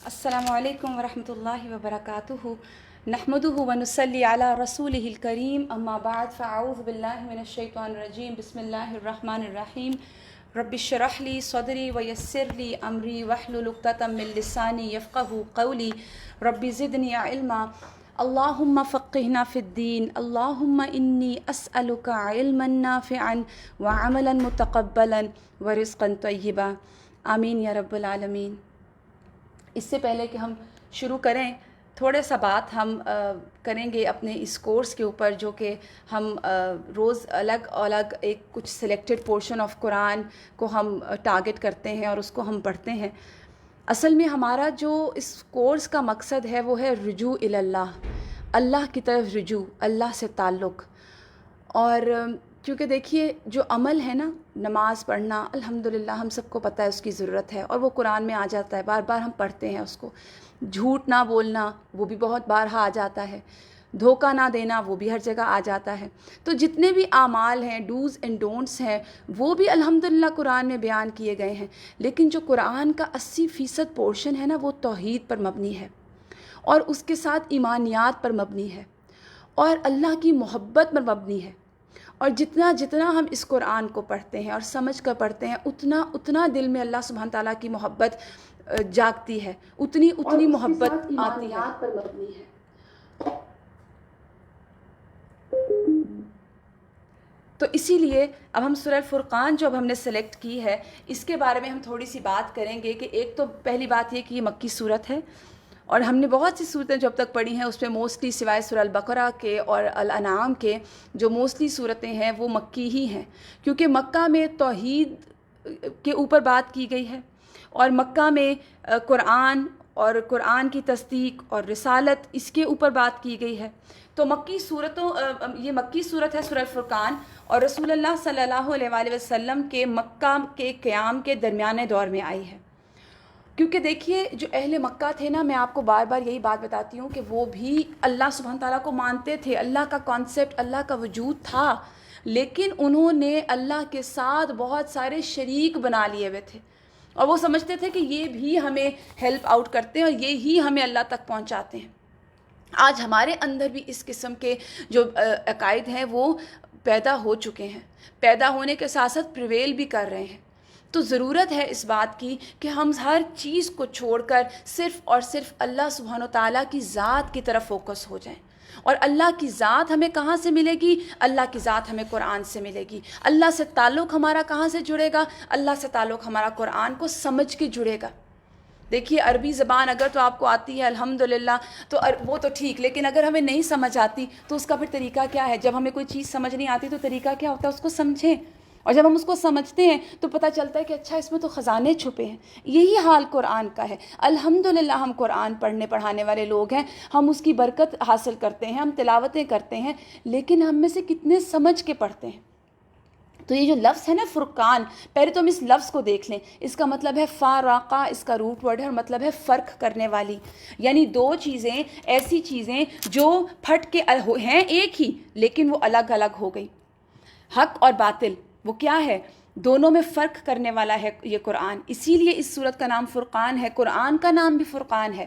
السلام علیکم ورحمۃ اللہ وبرکاتہ نحمده ونصلی علی رسولہ الکریم اما بعد فاعوذ باللہ من الشیطان الرجیم بسم اللہ الرحمن الرحیم رب اشرح لی صدری ویسر لی امری واحلل عقدۃ من لسانی یفقہوا قولی رب زدنی علما اللہم فقہنا فی الدین اللہم انی اسألک علما نافعا وعملا متقبلا ورزقا طیبا آمین یا رب العالمین۔ اس سے پہلے کہ ہم شروع کریں تھوڑا سا بات ہم کریں گے اپنے اس کورس کے اوپر، جو کہ ہم روز الگ الگ ایک کچھ سلیکٹڈ پورشن آف قرآن کو ہم ٹارگٹ کرتے ہیں اور اس کو ہم پڑھتے ہیں۔ اصل میں ہمارا جو اس کورس کا مقصد ہے وہ ہے رجوع الی اللہ، اللہ کی طرف رجوع، اللہ سے تعلق۔ اور کیونکہ دیکھیے جو عمل ہے نا، نماز پڑھنا، الحمدللہ ہم سب کو پتہ ہے اس کی ضرورت ہے، اور وہ قرآن میں آ جاتا ہے، بار بار ہم پڑھتے ہیں اس کو۔ جھوٹ نہ بولنا وہ بھی بہت بارہا آ جاتا ہے، دھوکہ نہ دینا وہ بھی ہر جگہ آ جاتا ہے۔ تو جتنے بھی اعمال ہیں، ڈوز اینڈ ڈونٹس ہیں، وہ بھی الحمدللہ قرآن میں بیان کیے گئے ہیں۔ لیکن جو قرآن کا 80% پورشن ہے نا، وہ توحید پر مبنی ہے، اور اس کے ساتھ ایمانیات پر مبنی ہے، اور اللہ کی محبت پر مبنی ہے۔ اور جتنا جتنا ہم اس قرآن کو پڑھتے ہیں اور سمجھ کر پڑھتے ہیں، اتنا اتنا دل میں اللہ سبحانہ تعالیٰ کی محبت جاگتی ہے، اتنی اتنی محبت آتی ہے پر مبنی ہے۔ تو اسی لیے اب ہم سورہ الفرقان جو اب ہم نے سلیکٹ کی ہے، اس کے بارے میں ہم تھوڑی سی بات کریں گے کہ ایک تو پہلی بات یہ کہ یہ مکی صورت ہے، اور ہم نے بہت سی صورتیں جو اب تک پڑھی ہیں اس میں موسٹلی سوائے سورہ البقرہ کے اور الانعام کے جو موسٹلی صورتیں ہیں وہ مکی ہی ہیں، کیونکہ مکہ میں توحید کے اوپر بات کی گئی ہے، اور مکہ میں قرآن اور قرآن کی تصدیق اور رسالت اس کے اوپر بات کی گئی ہے۔ تو مکی صورتوں یہ مکی صورت ہے سورہ الفرقان، اور رسول اللہ صلی اللہ علیہ وآلہ وسلم کے مکہ کے قیام کے درمیانے دور میں آئی ہے۔ کیونکہ دیکھیے جو اہل مکہ تھے نا، میں آپ کو بار بار یہی بات بتاتی ہوں کہ وہ بھی اللہ سبحانہ تعالیٰ کو مانتے تھے، اللہ کا کانسیپٹ، اللہ کا وجود تھا، لیکن انہوں نے اللہ کے ساتھ بہت سارے شریک بنا لیے ہوئے تھے، اور وہ سمجھتے تھے کہ یہ بھی ہمیں ہیلپ آؤٹ کرتے ہیں اور یہی ہمیں اللہ تک پہنچاتے ہیں۔ آج ہمارے اندر بھی اس قسم کے جو عقائد ہیں وہ پیدا ہو چکے ہیں، پیدا ہونے کے ساتھ ساتھ پریویل بھی کر رہے ہیں۔ تو ضرورت ہے اس بات کی کہ ہم ہر چیز کو چھوڑ کر صرف اور صرف اللہ سبحانہ وتعالیٰ کی ذات کی طرف فوکس ہو جائیں۔ اور اللہ کی ذات ہمیں کہاں سے ملے گی؟ اللہ کی ذات ہمیں قرآن سے ملے گی۔ اللہ سے تعلق ہمارا کہاں سے جڑے گا؟ اللہ سے تعلق ہمارا قرآن کو سمجھ کے جڑے گا۔ دیکھیے عربی زبان اگر تو آپ کو آتی ہے الحمدللہ تو وہ تو ٹھیک، لیکن اگر ہمیں نہیں سمجھ آتی تو اس کا پھر طریقہ کیا ہے؟ جب ہمیں کوئی چیز سمجھ نہیں آتی تو طریقہ کیا ہوتا ہے؟ اس کو سمجھیں، اور جب ہم اس کو سمجھتے ہیں تو پتہ چلتا ہے کہ اچھا اس میں تو خزانے چھپے ہیں۔ یہی حال قرآن کا ہے۔ الحمدللہ ہم قرآن پڑھنے پڑھانے والے لوگ ہیں، ہم اس کی برکت حاصل کرتے ہیں، ہم تلاوتیں کرتے ہیں، لیکن ہم میں سے کتنے سمجھ کے پڑھتے ہیں؟ تو یہ جو لفظ ہے نا فرقان، پہلے تو ہم اس لفظ کو دیکھ لیں۔ اس کا مطلب ہے فارقہ، اس کا روٹ ورڈ ہے، اور مطلب ہے فرق کرنے والی، یعنی دو چیزیں، ایسی چیزیں جو پھٹ کے ہیں ایک ہی لیکن وہ الگ الگ ہو گئی۔ حق اور باطل وہ کیا ہے؟ دونوں میں فرق کرنے والا ہے یہ قرآن، اسی لیے اس سورت کا نام فرقان ہے۔ قرآن کا نام بھی فرقان ہے،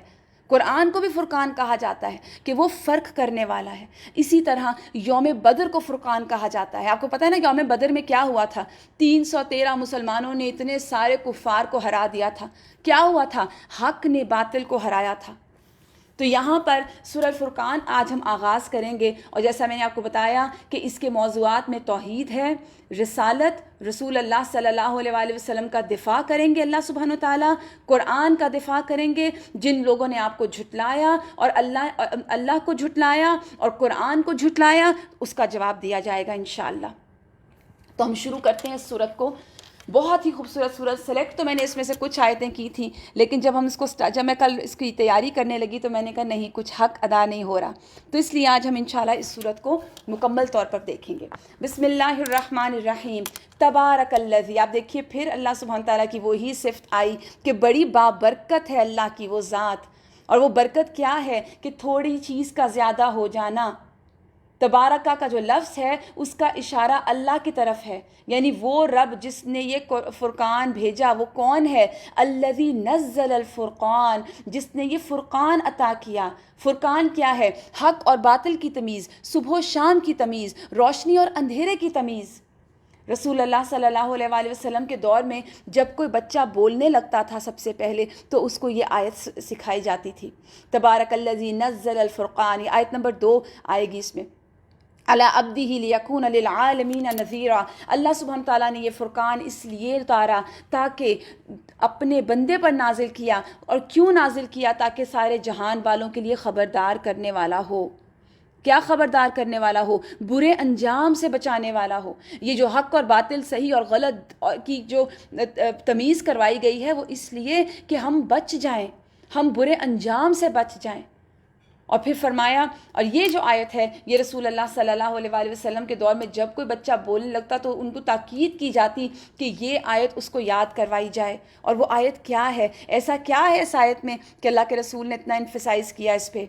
قرآن کو بھی فرقان کہا جاتا ہے کہ وہ فرق کرنے والا ہے۔ اسی طرح یوم بدر کو فرقان کہا جاتا ہے۔ آپ کو پتہ ہے نا یوم بدر میں کیا ہوا تھا؟ 313 مسلمانوں نے اتنے سارے کفار کو ہرا دیا تھا۔ کیا ہوا تھا؟ حق نے باطل کو ہرایا تھا۔ تو یہاں پر سورہ الفرقان آج ہم آغاز کریں گے، اور جیسا میں نے آپ کو بتایا کہ اس کے موضوعات میں توحید ہے، رسالت، رسول اللہ صلی اللہ علیہ وآلہ وسلم کا دفاع کریں گے اللہ سبحانہ وتعالیٰ، قرآن کا دفاع کریں گے، جن لوگوں نے آپ کو جھٹلایا اور اللہ کو جھٹلایا اور قرآن کو جھٹلایا اس کا جواب دیا جائے گا انشاءاللہ۔ تو ہم شروع کرتے ہیں اس سورت کو۔ بہت ہی خوبصورت سورت، سلیکٹ تو میں نے اس میں سے کچھ آیتیں کی تھیں، لیکن جب میں کل اس کی تیاری کرنے لگی تو میں نے کہا نہیں، کچھ حق ادا نہیں ہو رہا، تو اس لیے آج ہم انشاءاللہ اس سورت کو مکمل طور پر دیکھیں گے۔ بسم اللہ الرحمن الرحیم، تبارک الذی، آپ دیکھیے پھر اللہ سبحانہ تعالیٰ کی وہی صفت آئی کہ بڑی بابرکت ہے اللہ کی وہ ذات، اور وہ برکت کیا ہے کہ تھوڑی چیز کا زیادہ ہو جانا، تبارکہ کا جو لفظ ہے اس کا اشارہ اللہ کی طرف ہے، یعنی وہ رب جس نے یہ فرقان بھیجا وہ کون ہے؟ الذی نزل الفرقان، جس نے یہ فرقان عطا کیا۔ فرقان کیا ہے؟ حق اور باطل کی تمیز، صبح و شام کی تمیز، روشنی اور اندھیرے کی تمیز۔ رسول اللہ صلی اللہ علیہ وآلہ وسلم کے دور میں جب کوئی بچہ بولنے لگتا تھا سب سے پہلے تو اس کو یہ آیت سکھائی جاتی تھی، تبارک الذی نزل الفرقان، یہ آیت نمبر 2 آئے گی اس میں، علی عبدہ لیکون للعالمین نذیرا۔ اللہ سبحانہ تعالیٰ نے یہ فرقان اس لیے اتارا تاکہ اپنے بندے پر نازل کیا، اور کیوں نازل کیا؟ تاکہ سارے جہان والوں کے لیے خبردار کرنے والا ہو۔ کیا خبردار کرنے والا ہو؟ برے انجام سے بچانے والا ہو۔ یہ جو حق اور باطل، صحیح اور غلط کی جو تمیز کروائی گئی ہے وہ اس لیے کہ ہم بچ جائیں، ہم برے انجام سے بچ جائیں۔ اور پھر فرمایا، اور یہ جو آیت ہے یہ رسول اللہ صلی اللہ علیہ وآلہ وسلم کے دور میں جب کوئی بچہ بولنے لگتا تو ان کو تاکید کی جاتی کہ یہ آیت اس کو یاد کروائی جائے۔ اور وہ آیت کیا ہے؟ ایسا کیا ہے اس آیت میں کہ اللہ کے رسول نے اتنا انفسائز کیا اس پہ؟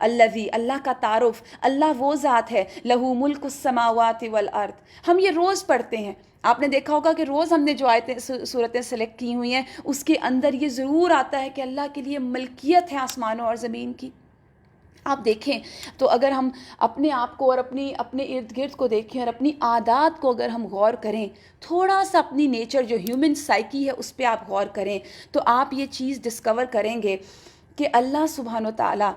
الذی، اللہ کا تعارف، اللہ وہ ذات ہے، لہو ملک السماوات والارض۔ ہم یہ روز پڑھتے ہیں، آپ نے دیکھا ہوگا کہ روز ہم نے جو آیتیں صورتیں سلیکٹ کی ہوئی ہیں اس کے اندر یہ ضرور آتا ہے کہ اللہ کے لیے ملکیت ہے آسمانوں اور زمین کی۔ آپ دیکھیں تو اگر ہم اپنے آپ کو اور اپنے ارد گرد کو دیکھیں اور اپنی عادات کو اگر ہم غور کریں، تھوڑا سا اپنی نیچر جو ہیومن سائیکی ہے اس پہ آپ غور کریں تو آپ یہ چیز ڈسکور کریں گے کہ اللہ سبحانہ و تعالیٰ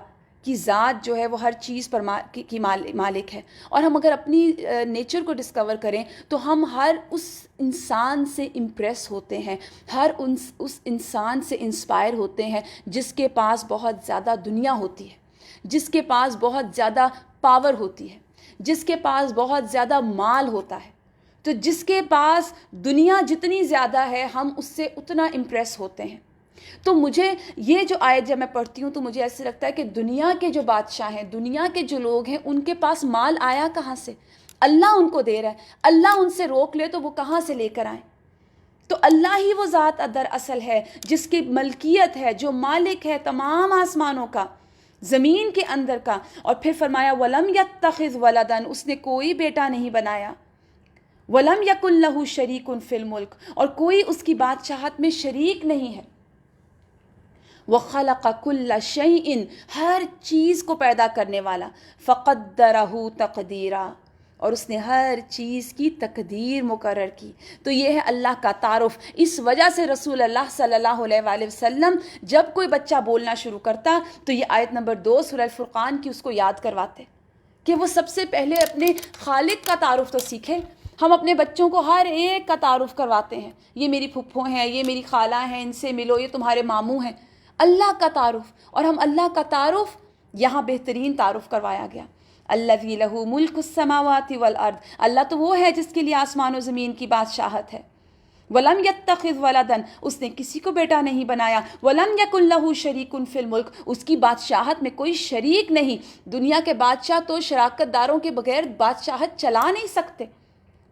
کی ذات جو ہے وہ ہر چیز پر کی مالک ہے۔ اور ہم اگر اپنی نیچر کو ڈسکور کریں تو ہم ہر اس انسان سے امپریس ہوتے ہیں، ہر اس انسان سے انسپائر ہوتے ہیں جس کے پاس بہت زیادہ دنیا ہوتی ہے، جس کے پاس بہت زیادہ پاور ہوتی ہے، جس کے پاس بہت زیادہ مال ہوتا ہے۔ تو جس کے پاس دنیا جتنی زیادہ ہے ہم اس سے اتنا امپریس ہوتے ہیں۔ تو مجھے یہ جو آیت جب میں پڑھتی ہوں تو مجھے ایسے لگتا ہے کہ دنیا کے جو بادشاہ ہیں، دنیا کے جو لوگ ہیں، ان کے پاس مال آیا کہاں سے؟ اللہ ان کو دے رہا ہے۔ اللہ ان سے روک لے تو وہ کہاں سے لے کر آئیں؟ تو اللہ ہی وہ ذات در اصل ہے جس کی ملکیت ہے، جو مالک ہے تمام آسمانوں کا، زمین کے اندر کا۔ اور پھر فرمایا وَلَمْ يَتَّخِذْ وَلَدًا، اس نے کوئی بیٹا نہیں بنایا۔ وَلَمْ يَكُنْ لَهُ شَرِيكٌ فِي الْمُلْكِ، اور کوئی اس کی بادشاہت میں شریک نہیں ہے۔ وَخَلَقَ كُلَّ شَيْءٍ، ہر چیز کو پیدا کرنے والا، فَقَدَّرَهُ تَقْدِيرًا، اور اس نے ہر چیز کی تقدیر مقرر کی۔ تو یہ ہے اللہ کا تعارف۔ اس وجہ سے رسول اللہ صلی اللہ علیہ وآلہ وسلم جب کوئی بچہ بولنا شروع کرتا تو یہ آیت نمبر 2 سورہ الفرقان کی اس کو یاد کرواتے کہ وہ سب سے پہلے اپنے خالق کا تعارف تو سیکھے۔ ہم اپنے بچوں کو ہر ایک کا تعارف کرواتے ہیں، یہ میری پھپھو ہیں، یہ میری خالہ ہیں، ان سے ملو، یہ تمہارے ماموں ہیں۔ اللہ کا تعارف، اور ہم اللہ کا تعارف یہاں بہترین تعارف کروایا گیا۔ الذی لہ ملک السماوات والارض، اللہ تو وہ ہے جس کے لیے آسمان و زمین کی بادشاہت ہے۔ ولم یتخذ ولدا، اس نے کسی کو بیٹا نہیں بنایا۔ ولم یکن لہ شریک فی الملک، اس کی بادشاہت میں کوئی شریک نہیں۔ دنیا کے بادشاہ تو شراکت داروں کے بغیر بادشاہت چلا نہیں سکتے۔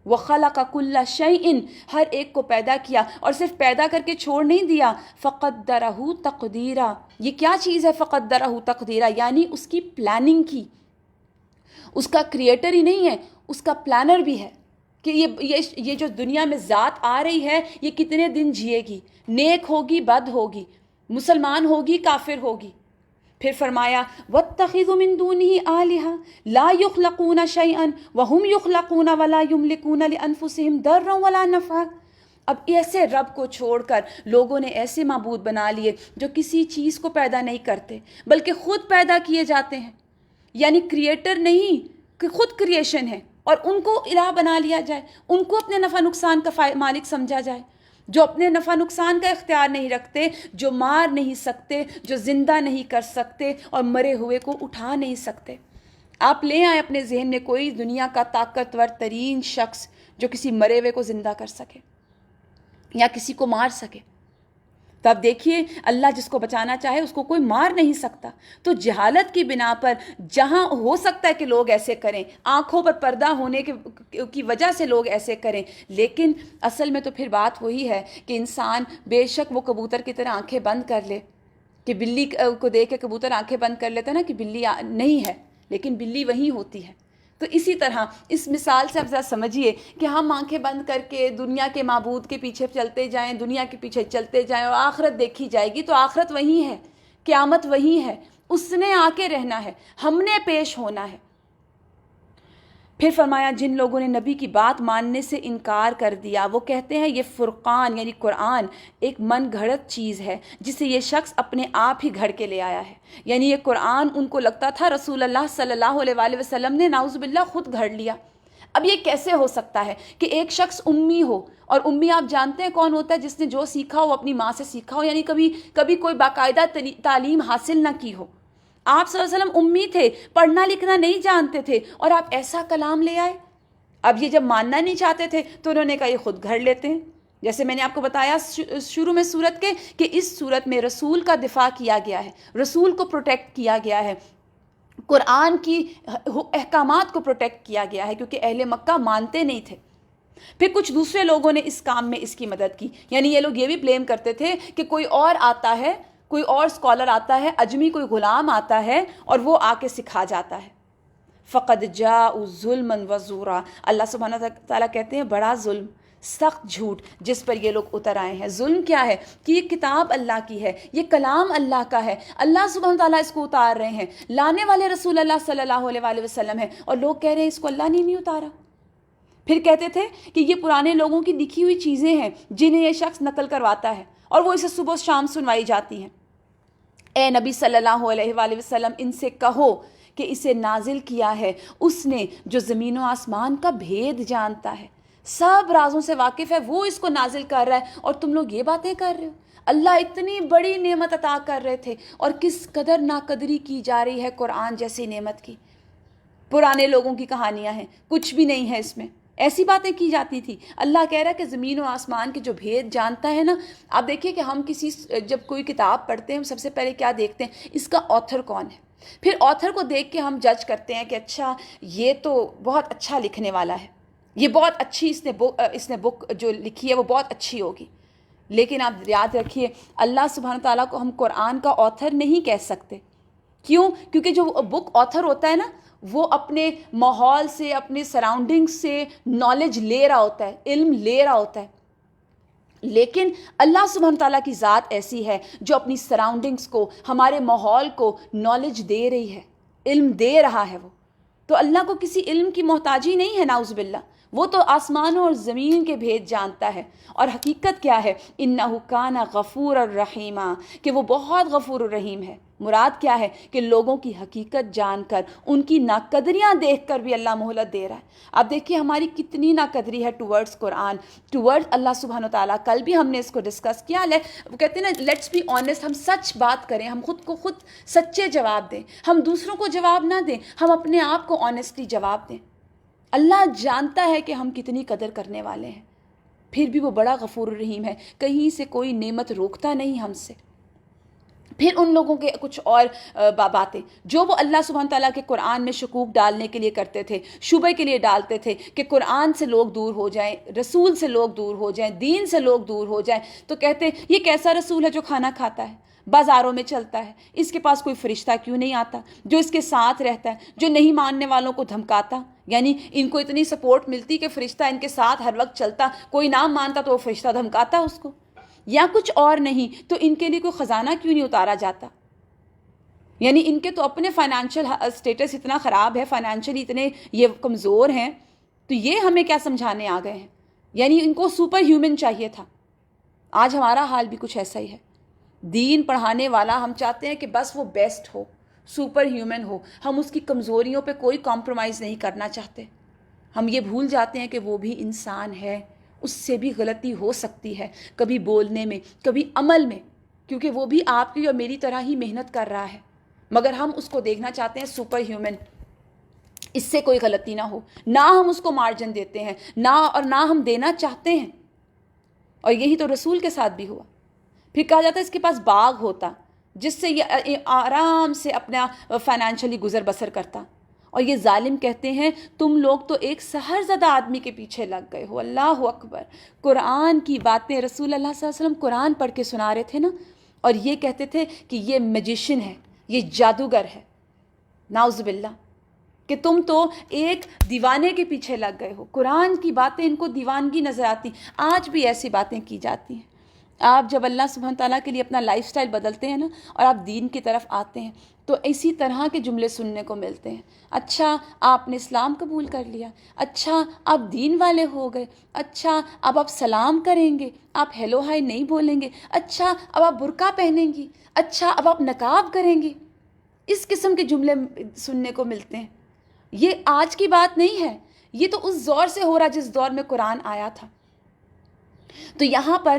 وَخَلَقَ كُلَّ شَيْءٍ، ہر ایک کو پیدا کیا، اور صرف پیدا کر کے چھوڑ نہیں دیا۔ فَقَدَّرَهُ تَقْدِيرًا، یہ کیا چیز ہے فَقَدَّرَهُ تَقْدِيرًا؟ یعنی اس کی پلاننگ کی۔ اس کا کریٹر ہی نہیں ہے، اس کا پلانر بھی ہے کہ یہ جو دنیا میں ذات آ رہی ہے یہ کتنے دن جیے گی، نیک ہوگی بد ہوگی، مسلمان ہوگی کافر ہوگی۔ پھر فرمایا وَاتَّخِذُ مِن دُونِهِ آلِهَةً لَا يُخْلَقُونَ شَيْئًا وَهُمْ يُخْلَقُونَ وَلَا يُمْلِكُونَ لِأَنفُسِهِمْ ضَرًّا وَلَا نَفْعًا۔ اب ایسے رب کو چھوڑ کر لوگوں نے ایسے معبود بنا لیے جو کسی چیز کو پیدا نہیں کرتے بلکہ خود پیدا کیے جاتے ہیں، یعنی کریٹر نہیں کہ خود کریشن ہے، اور ان کو الہ بنا لیا جائے، ان کو اپنے نفع نقصان کا مالک سمجھا جائے، جو اپنے نفع نقصان کا اختیار نہیں رکھتے، جو مار نہیں سکتے، جو زندہ نہیں کر سکتے اور مرے ہوئے کو اٹھا نہیں سکتے۔ آپ لے آئیں اپنے ذہن میں کوئی دنیا کا طاقتور ترین شخص جو کسی مرے ہوئے کو زندہ کر سکے یا کسی کو مار سکے۔ تو اب دیکھیے اللہ جس کو بچانا چاہے اس کو کوئی مار نہیں سکتا۔ تو جہالت کی بنا پر جہاں ہو سکتا ہے کہ لوگ ایسے کریں، آنکھوں پر پردہ ہونے کی وجہ سے لوگ ایسے کریں، لیکن اصل میں تو پھر بات وہی ہے کہ انسان بے شک وہ کبوتر کی طرح آنکھیں بند کر لے، کہ بلی کو دیکھ کے کبوتر آنکھیں بند کر لیتا ہے نا کہ بلی نہیں ہے، لیکن بلی وہیں ہوتی ہے۔ تو اسی طرح اس مثال سے آپ ذرا سمجھیے کہ ہم آنکھیں بند کر کے دنیا کے معبود کے پیچھے چلتے جائیں، دنیا کے پیچھے چلتے جائیں اور آخرت دیکھی جائے گی، تو آخرت وہی ہے، قیامت وہی ہے، اس نے آ کے رہنا ہے، ہم نے پیش ہونا ہے۔ پھر فرمایا جن لوگوں نے نبی کی بات ماننے سے انکار کر دیا، وہ کہتے ہیں یہ فرقان یعنی قرآن ایک من گھڑت چیز ہے جسے یہ شخص اپنے آپ ہی گھڑ کے لے آیا ہے۔ یعنی یہ قرآن ان کو لگتا تھا رسول اللہ صلی اللہ علیہ وآلہ وسلم نے نعوذ باللہ خود گھڑ لیا۔ اب یہ کیسے ہو سکتا ہے کہ ایک شخص امی ہو، اور امی آپ جانتے ہیں کون ہوتا ہے؟ جس نے جو سیکھا ہو اپنی ماں سے سیکھا ہو، یعنی کبھی کوئی باقاعدہ تعلیم حاصل نہ کی ہو۔ آپ صلی اللہ علیہ وسلم امی تھے، پڑھنا لکھنا نہیں جانتے تھے، اور آپ ایسا کلام لے آئے۔ اب یہ جب ماننا نہیں چاہتے تھے تو انہوں نے کہا یہ خود گھڑ لیتے ہیں۔ جیسے میں نے آپ کو بتایا شروع میں سورت کے کہ اس سورت میں رسول کا دفاع کیا گیا ہے، رسول کو پروٹیکٹ کیا گیا ہے، قرآن کی احکامات کو پروٹیکٹ کیا گیا ہے، کیونکہ اہل مکہ مانتے نہیں تھے۔ پھر کچھ دوسرے لوگوں نے اس کام میں اس کی مدد کی، یعنی یہ لوگ یہ بھی بلیم کرتے تھے کہ کوئی اور آتا ہے، کوئی اور اسکالر آتا ہے، اجمی کوئی غلام آتا ہے اور وہ آ کے سکھا جاتا ہے۔ فقد جاءوا ظلما وزورا، اللہ سبحانہ تعالیٰ کہتے ہیں بڑا ظلم، سخت جھوٹ جس پر یہ لوگ اتر آئے ہیں۔ ظلم کیا ہے کہ یہ کتاب اللہ کی ہے، یہ کلام اللہ کا ہے، اللہ سبحانہ تعالیٰ اس کو اتار رہے ہیں، لانے والے رسول اللہ صلی اللہ علیہ وآلہ وسلم ہیں، اور لوگ کہہ رہے ہیں اس کو اللہ نے نہیں اتارا۔ پھر کہتے تھے کہ یہ پرانے لوگوں کی لکھی ہوئی چیزیں ہیں جنہیں یہ شخص نقل کرواتا ہے، اور وہ اسے صبح و شام سنوائی جاتی ہیں۔ اے نبی صلی اللہ علیہ وآلہ وسلم ان سے کہو کہ اسے نازل کیا ہے اس نے جو زمین و آسمان کا بھید جانتا ہے، سب رازوں سے واقف ہے، وہ اس کو نازل کر رہا ہے، اور تم لوگ یہ باتیں کر رہے ہو۔ اللہ اتنی بڑی نعمت عطا کر رہے تھے اور کس قدر ناقدری کی جا رہی ہے قرآن جیسی نعمت کی۔ پرانے لوگوں کی کہانیاں ہیں، کچھ بھی نہیں ہے اس میں، ایسی باتیں کی جاتی تھی۔ اللہ کہہ رہا ہے کہ زمین و آسمان کے جو بھید جانتا ہے نا۔ آپ دیکھیے کہ ہم جب کوئی کتاب پڑھتے ہیں ہم سب سے پہلے کیا دیکھتے ہیں؟ اس کا آتھر کون ہے، پھر آتھر کو دیکھ کے ہم جج کرتے ہیں کہ اچھا یہ تو بہت اچھا لکھنے والا ہے، یہ بہت اچھی اس نے بک جو لکھی ہے وہ بہت اچھی ہوگی۔ لیکن آپ یاد رکھیے اللہ سبحانہ تعالیٰ کو ہم قرآن کا آتھر نہیں کہہ سکتے۔ کیوں؟ کیونکہ جو بک آتھر ہوتا ہے نا وہ اپنے ماحول سے، اپنے سراؤنڈنگ سے نالج لے رہا ہوتا ہے، علم لے رہا ہوتا ہے۔ لیکن اللہ سبحانہ تعالیٰ کی ذات ایسی ہے جو اپنی سراؤنڈنگز کو، ہمارے ماحول کو نالج دے رہی ہے، علم دے رہا ہے وہ۔ تو اللہ کو کسی علم کی محتاجی نہیں ہے نعوذ باللہ، وہ تو آسمانوں اور زمین کے بھید جانتا ہے۔ اور حقیقت کیا ہے؟ انہ کان غفور الرحیمہ، کہ وہ بہت غفور الرحیم ہے۔ مراد کیا ہے کہ لوگوں کی حقیقت جان کر، ان کی ناقدریاں دیکھ کر بھی اللہ مہلت دے رہا ہے۔ اب دیکھیے ہماری کتنی ناقدری ہے ٹورڈز قرآن، ٹورڈز اللہ سبحانہ تعالیٰ۔ کل بھی ہم نے اس کو ڈسکس کیا، وہ کہتے ہیں نا لیٹس بی آنیسٹ، ہم سچ بات کریں، ہم خود کو خود سچے جواب دیں، ہم دوسروں کو جواب نہ دیں، ہم اپنے آپ کو آنیسٹلی جواب دیں۔ اللہ جانتا ہے کہ ہم کتنی قدر کرنے والے ہیں، پھر بھی وہ بڑا غفور الرحیم ہے، کہیں سے کوئی نعمت روکتا نہیں ہم سے۔ پھر ان لوگوں کے کچھ اور باتیں جو وہ اللہ سبحانہ تعالیٰ کے قرآن میں شکوک ڈالنے کے لیے کرتے تھے، شبہ کے لیے ڈالتے تھے کہ قرآن سے لوگ دور ہو جائیں، رسول سے لوگ دور ہو جائیں، دین سے لوگ دور ہو جائیں، تو کہتے ہیں یہ کیسا رسول ہے جو کھانا کھاتا ہے، بازاروں میں چلتا ہے، اس کے پاس کوئی فرشتہ کیوں نہیں آتا جو اس کے ساتھ رہتا ہے، جو نہیں ماننے والوں کو دھمکاتا؟ یعنی ان کو اتنی سپورٹ ملتی کہ فرشتہ ان کے ساتھ ہر وقت چلتا، کوئی نہ مانتا تو وہ فرشتہ دھمکاتا اس کو، یا کچھ اور نہیں تو ان کے لیے کوئی خزانہ کیوں نہیں اتارا جاتا؟ یعنی ان کے تو اپنے فائنینشیل اسٹیٹس اتنا خراب ہے، فائنینشلی اتنے یہ کمزور ہیں، تو یہ ہمیں کیا سمجھانے آ گئے ہیں؟ یعنی ان کو سپر ہیومن چاہیے تھا۔ آج ہمارا حال بھی کچھ ایسا ہی ہے، دین پڑھانے والا ہم چاہتے ہیں کہ بس وہ بیسٹ ہو، سپر ہیومن ہو، ہم اس کی کمزوریوں پہ کوئی کمپرومائز نہیں کرنا چاہتے۔ ہم یہ بھول جاتے ہیں کہ وہ بھی انسان ہے، اس سے بھی غلطی ہو سکتی ہے، کبھی بولنے میں، کبھی عمل میں، کیونکہ وہ بھی آپ کی اور میری طرح ہی محنت کر رہا ہے، مگر ہم اس کو دیکھنا چاہتے ہیں سپر ہیومن، اس سے کوئی غلطی نہ ہو، نہ ہم اس کو مارجن دیتے ہیں، نہ ہم دینا چاہتے ہیں۔ اور یہی تو رسول کے ساتھ بھی ہوا۔ پھر کہا جاتا ہے اس کے پاس باغ ہوتا جس سے یہ آرام سے اپنا فائنینشلی گزر بسر کرتا، اور یہ ظالم کہتے ہیں تم لوگ تو ایک سحر زدہ آدمی کے پیچھے لگ گئے ہو۔ اللہ اکبر! قرآن کی باتیں رسول اللہ صلی اللہ علیہ وسلم قرآن پڑھ کے سنا رہے تھے نا، اور یہ کہتے تھے کہ یہ میجیشین ہے، یہ جادوگر ہے، نعوذ باللہ، کہ تم تو ایک دیوانے کے پیچھے لگ گئے ہو. قرآن کی باتیں ان کو دیوانگی نظر آتی. آج بھی ایسی باتیں کی جاتی ہیں. آپ جب اللہ سبحانہ تعالیٰ کے لیے اپنا لائف سٹائل بدلتے ہیں نا اور آپ دین کی طرف آتے ہیں تو اسی طرح کے جملے سننے کو ملتے ہیں. اچھا آپ نے اسلام قبول کر لیا, اچھا آپ دین والے ہو گئے, اچھا اب آپ سلام کریں گے, آپ ہیلو ہائی نہیں بولیں گے, اچھا اب آپ برقع پہنیں گی, اچھا اب آپ نقاب کریں گی. اس قسم کے جملے سننے کو ملتے ہیں. یہ آج کی بات نہیں ہے, یہ تو اس دور سے ہو رہا جس دور میں قرآن آیا تھا. تو یہاں پر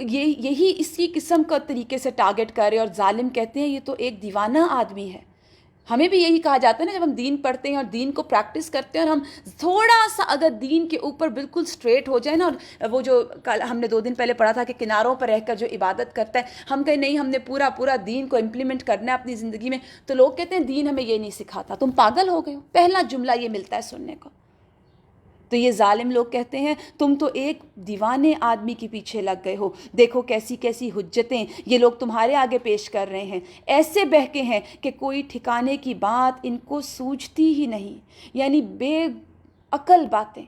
یہی اسی قسم کا طریقے سے ٹارگٹ کر رہے اور ظالم کہتے ہیں یہ تو ایک دیوانہ آدمی ہے. ہمیں بھی یہی کہا جاتا ہے نا جب ہم دین پڑھتے ہیں اور دین کو پریکٹس کرتے ہیں اور ہم تھوڑا سا اگر دین کے اوپر بالکل اسٹریٹ ہو جائے نا, اور وہ جو کل ہم نے 2 دن پہلے پڑھا تھا کہ کناروں پر رہ کر جو عبادت کرتا ہے, ہم کہیں نہیں ہم نے پورا دین کو امپلیمنٹ کرنا ہے اپنی زندگی میں, تو لوگ کہتے ہیں دین ہمیں یہ نہیں سکھاتا, تم پاگل ہو گئے ہو. پہلا جملہ یہ ملتا ہے سننے کو. تو یہ ظالم لوگ کہتے ہیں تم تو ایک دیوانے آدمی کے پیچھے لگ گئے ہو. دیکھو کیسی کیسی حجتیں یہ لوگ تمہارے آگے پیش کر رہے ہیں. ایسے بہکے ہیں کہ کوئی ٹھکانے کی بات ان کو سوچتی ہی نہیں. یعنی بے عقل باتیں,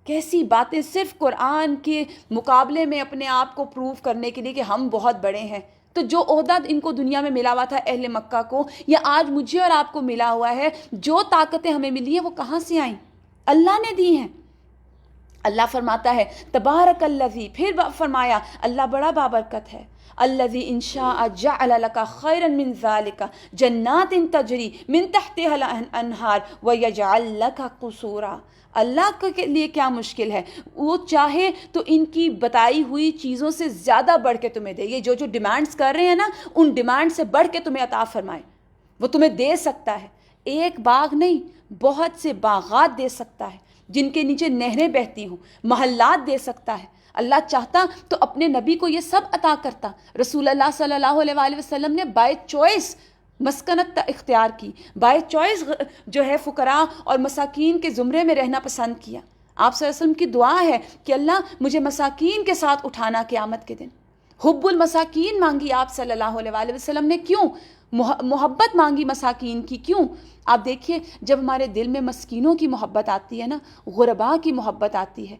کیسی باتیں, صرف قرآن کے مقابلے میں اپنے آپ کو پروو کرنے کے لیے کہ ہم بہت بڑے ہیں. تو جو عہدہ ان کو دنیا میں ملا ہوا تھا اہل مکہ کو, یا آج مجھے اور آپ کو ملا ہوا ہے, جو طاقتیں ہمیں ملی ہیں وہ کہاں سے آئیں؟ اللہ نے دی ہیں. اللہ فرماتا ہے تبارک الذی, پھر فرمایا اللہ بڑا بابرکت ہے, الذی ان شاء جعل لک خیرا من ذلک جنات تجری من تحتها الانہار ویجعل لک قصورا. اللہ کے لیے کیا مشکل ہے, وہ چاہے تو ان کی بتائی ہوئی چیزوں سے زیادہ بڑھ کے تمہیں دے. یہ جو ڈیمانڈز کر رہے ہیں نا, ان ڈیمانڈ سے بڑھ کے تمہیں عطا فرمائے. وہ تمہیں دے سکتا ہے, ایک باغ نہیں بہت سے باغات دے سکتا ہے جن کے نیچے نہریں بہتی ہوں, محلات دے سکتا ہے. اللہ چاہتا تو اپنے نبی کو یہ سب عطا کرتا. رسول اللہ صلی اللہ علیہ وآلہ وسلم نے بائی چوائس مسکنت اختیار کی, بائی چوائس جو ہے فقراء اور مساکین کے زمرے میں رہنا پسند کیا. آپ صلی اللہ علیہ وسلم کی دعا ہے کہ اللہ مجھے مساکین کے ساتھ اٹھانا قیامت کے دن. حب المساکین مانگی آپ صلی اللہ علیہ وآلہ وسلم نے. کیوں محبت مانگی مساکین کی؟ کیوں؟ آپ دیکھیے جب ہمارے دل میں مسکینوں کی محبت آتی ہے نا, غرباء کی محبت آتی ہے,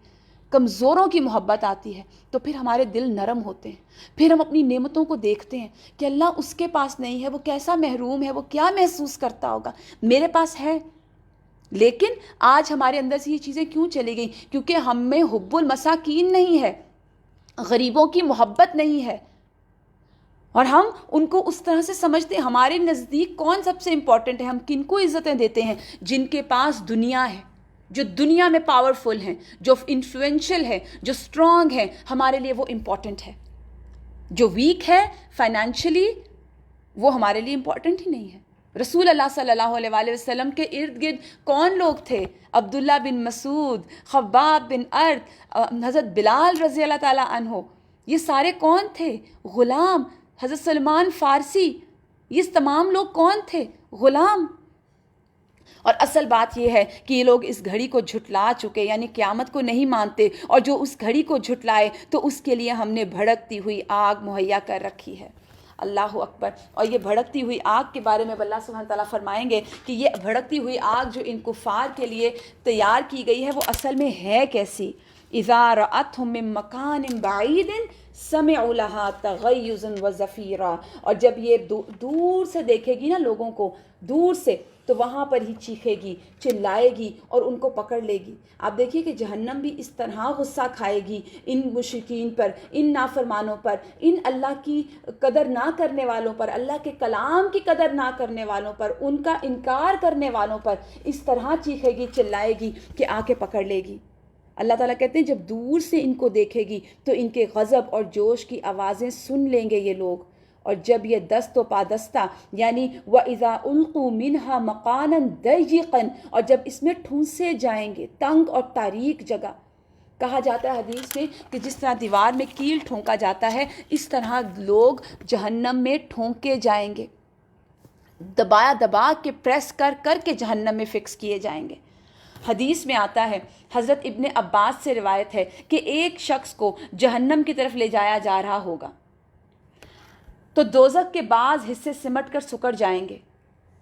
کمزوروں کی محبت آتی ہے, تو پھر ہمارے دل نرم ہوتے ہیں. پھر ہم اپنی نعمتوں کو دیکھتے ہیں کہ اللہ اس کے پاس نہیں ہے, وہ کیسا محروم ہے, وہ کیا محسوس کرتا ہوگا, میرے پاس ہے. لیکن آج ہمارے اندر سے یہ چیزیں کیوں چلی گئیں؟ کیونکہ ہم میں حب المساکین نہیں ہے, غریبوں کی محبت نہیں ہے, اور ہم ان کو اس طرح سے سمجھتے ہیں. ہمارے نزدیک کون سب سے امپورٹنٹ ہے؟ ہم کن کو عزتیں دیتے ہیں؟ جن کے پاس دنیا ہے, جو دنیا میں پاورفل ہیں, جو انفلوئنشل ہے, جو اسٹرانگ ہیں, ہمارے لیے وہ امپورٹنٹ ہے. جو ویک ہے فائنینشلی وہ ہمارے لیے امپورٹنٹ ہی نہیں ہے. رسول اللہ صلی اللہ علیہ وآلہ وسلم کے ارد گرد کون لوگ تھے؟ عبداللہ بن مسعود, خباب بن ارد, حضرت بلال رضی اللہ تعالیٰ عنہ, یہ سارے کون تھے؟ غلام. حضرت سلمان فارسی, یہ تمام لوگ کون تھے؟ غلام. اور اصل بات یہ ہے کہ یہ لوگ اس گھڑی کو جھٹلا چکے, یعنی قیامت کو نہیں مانتے, اور جو اس گھڑی کو جھٹلائے تو اس کے لیے ہم نے بھڑکتی ہوئی آگ مہیا کر رکھی ہے. اللہ اکبر. اور یہ بھڑکتی ہوئی آگ کے بارے میں اللہ سبحانہ تعالیٰ فرمائیں گے کہ یہ بھڑکتی ہوئی آگ جو ان کفار کے لیے تیار کی گئی ہے وہ اصل میں ہے کیسی. اذا رأتهم من مکان بعید سمعوا لها تغیظا وزفیرا. اور جب یہ دور سے دیکھے گی نا لوگوں کو, دور سے, تو وہاں پر ہی چیخے گی, چلائے گی اور ان کو پکڑ لے گی. آپ دیکھیے کہ جہنم بھی اس طرح غصہ کھائے گی ان مشرکین پر, ان نافرمانوں پر, ان اللہ کی قدر نہ کرنے والوں پر, اللہ کے کلام کی قدر نہ کرنے والوں پر, ان کا انکار کرنے والوں پر. اس طرح چیخے گی, چلائے گی کہ آ کے پکڑ لے گی. اللہ تعالیٰ کہتے ہیں جب دور سے ان کو دیکھے گی تو ان کے غضب اور جوش کی آوازیں سن لیں گے یہ لوگ. اور جب یہ دست و پادستہ, یعنی وَإِذَا أُلْقُوا مِنْهَا مَقَانًا ضَيِّقًا, اور جب اس میں ٹھونسے جائیں گے, تنگ اور تاریک جگہ. کہا جاتا ہے حدیث میں کہ جس طرح دیوار میں کیل ٹھونکا جاتا ہے, اس طرح لوگ جہنم میں ٹھونکے جائیں گے, دبایا دبا کے, پریس کر کر کے جہنم میں فکس کیے جائیں گے. حدیث میں آتا ہے, حضرت ابن عباس سے روایت ہے کہ ایک شخص کو جہنم کی طرف لے جایا جا رہا ہوگا تو دوزخ کے بعض حصے سمٹ کر سکڑ جائیں گے,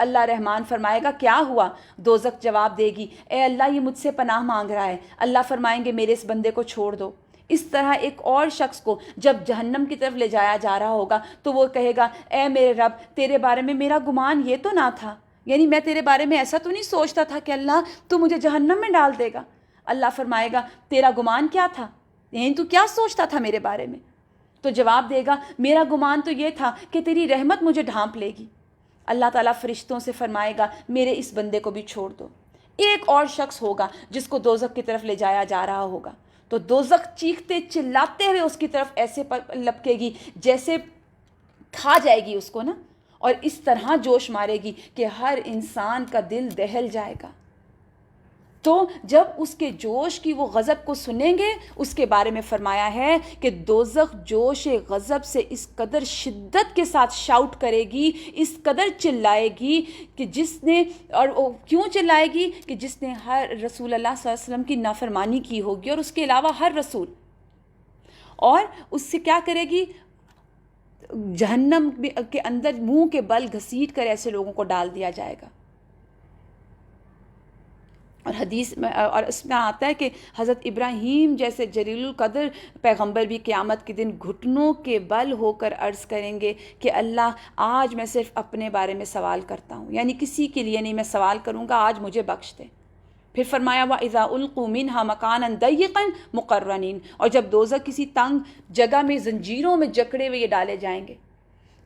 اللہ رحمان فرمائے گا کیا ہوا؟ دوزخ جواب دے گی اے اللہ یہ مجھ سے پناہ مانگ رہا ہے. اللہ فرمائیں گے میرے اس بندے کو چھوڑ دو. اس طرح ایک اور شخص کو جب جہنم کی طرف لے جایا جا رہا ہوگا تو وہ کہے گا اے میرے رب تیرے بارے میں میرا گمان یہ تو نہ تھا، یعنی میں تیرے بارے میں ایسا تو نہیں سوچتا تھا کہ اللہ تو مجھے جہنم میں ڈال دے گا. اللہ فرمائے گا تیرا گمان کیا تھا، یعنی تو کیا سوچتا تھا میرے بارے میں؟ تو جواب دے گا میرا گمان تو یہ تھا کہ تیری رحمت مجھے ڈھانپ لے گی. اللہ تعالیٰ فرشتوں سے فرمائے گا میرے اس بندے کو بھی چھوڑ دو. ایک اور شخص ہوگا جس کو دوزخ کی طرف لے جایا جا رہا ہوگا تو دوزخ چیختے چلاتے ہوئے اس کی طرف ایسے لپکے گی جیسے کھا جائے گی اس کو نا، اور اس طرح جوش مارے گی کہ ہر انسان کا دل دہل جائے گا. تو جب اس کے جوش کی وہ غضب کو سنیں گے اس کے بارے میں فرمایا ہے کہ دوزخ جوش غضب سے اس قدر شدت کے ساتھ شاؤٹ کرے گی، اس قدر چلائے گی کہ جس نے، اور کیوں چلائے گی کہ جس نے ہر رسول اللہ صلی اللہ علیہ وسلم کی نافرمانی کی ہوگی اور اس کے علاوہ ہر رسول، اور اس سے کیا کرے گی؟ جہنم کے اندر منہ کے بل گھسیٹ کر ایسے لوگوں کو ڈال دیا جائے گا. اور حدیث میں اور اس میں آتا ہے کہ حضرت ابراہیم جیسے جلیل القدر پیغمبر بھی قیامت کے دن گھٹنوں کے بل ہو کر عرض کریں گے کہ اللہ آج میں صرف اپنے بارے میں سوال کرتا ہوں، یعنی کسی کے لیے نہیں میں سوال کروں گا، آج مجھے بخش دے. پھر فرمایا وَإِذَا أُلْقُوا مِنْهَا مَكَانًا ضَيِّقًا مُقَرَّنِينَ، اور جب دوزخ کسی تنگ جگہ میں زنجیروں میں جکڑے ہوئے یہ ڈالے جائیں گے.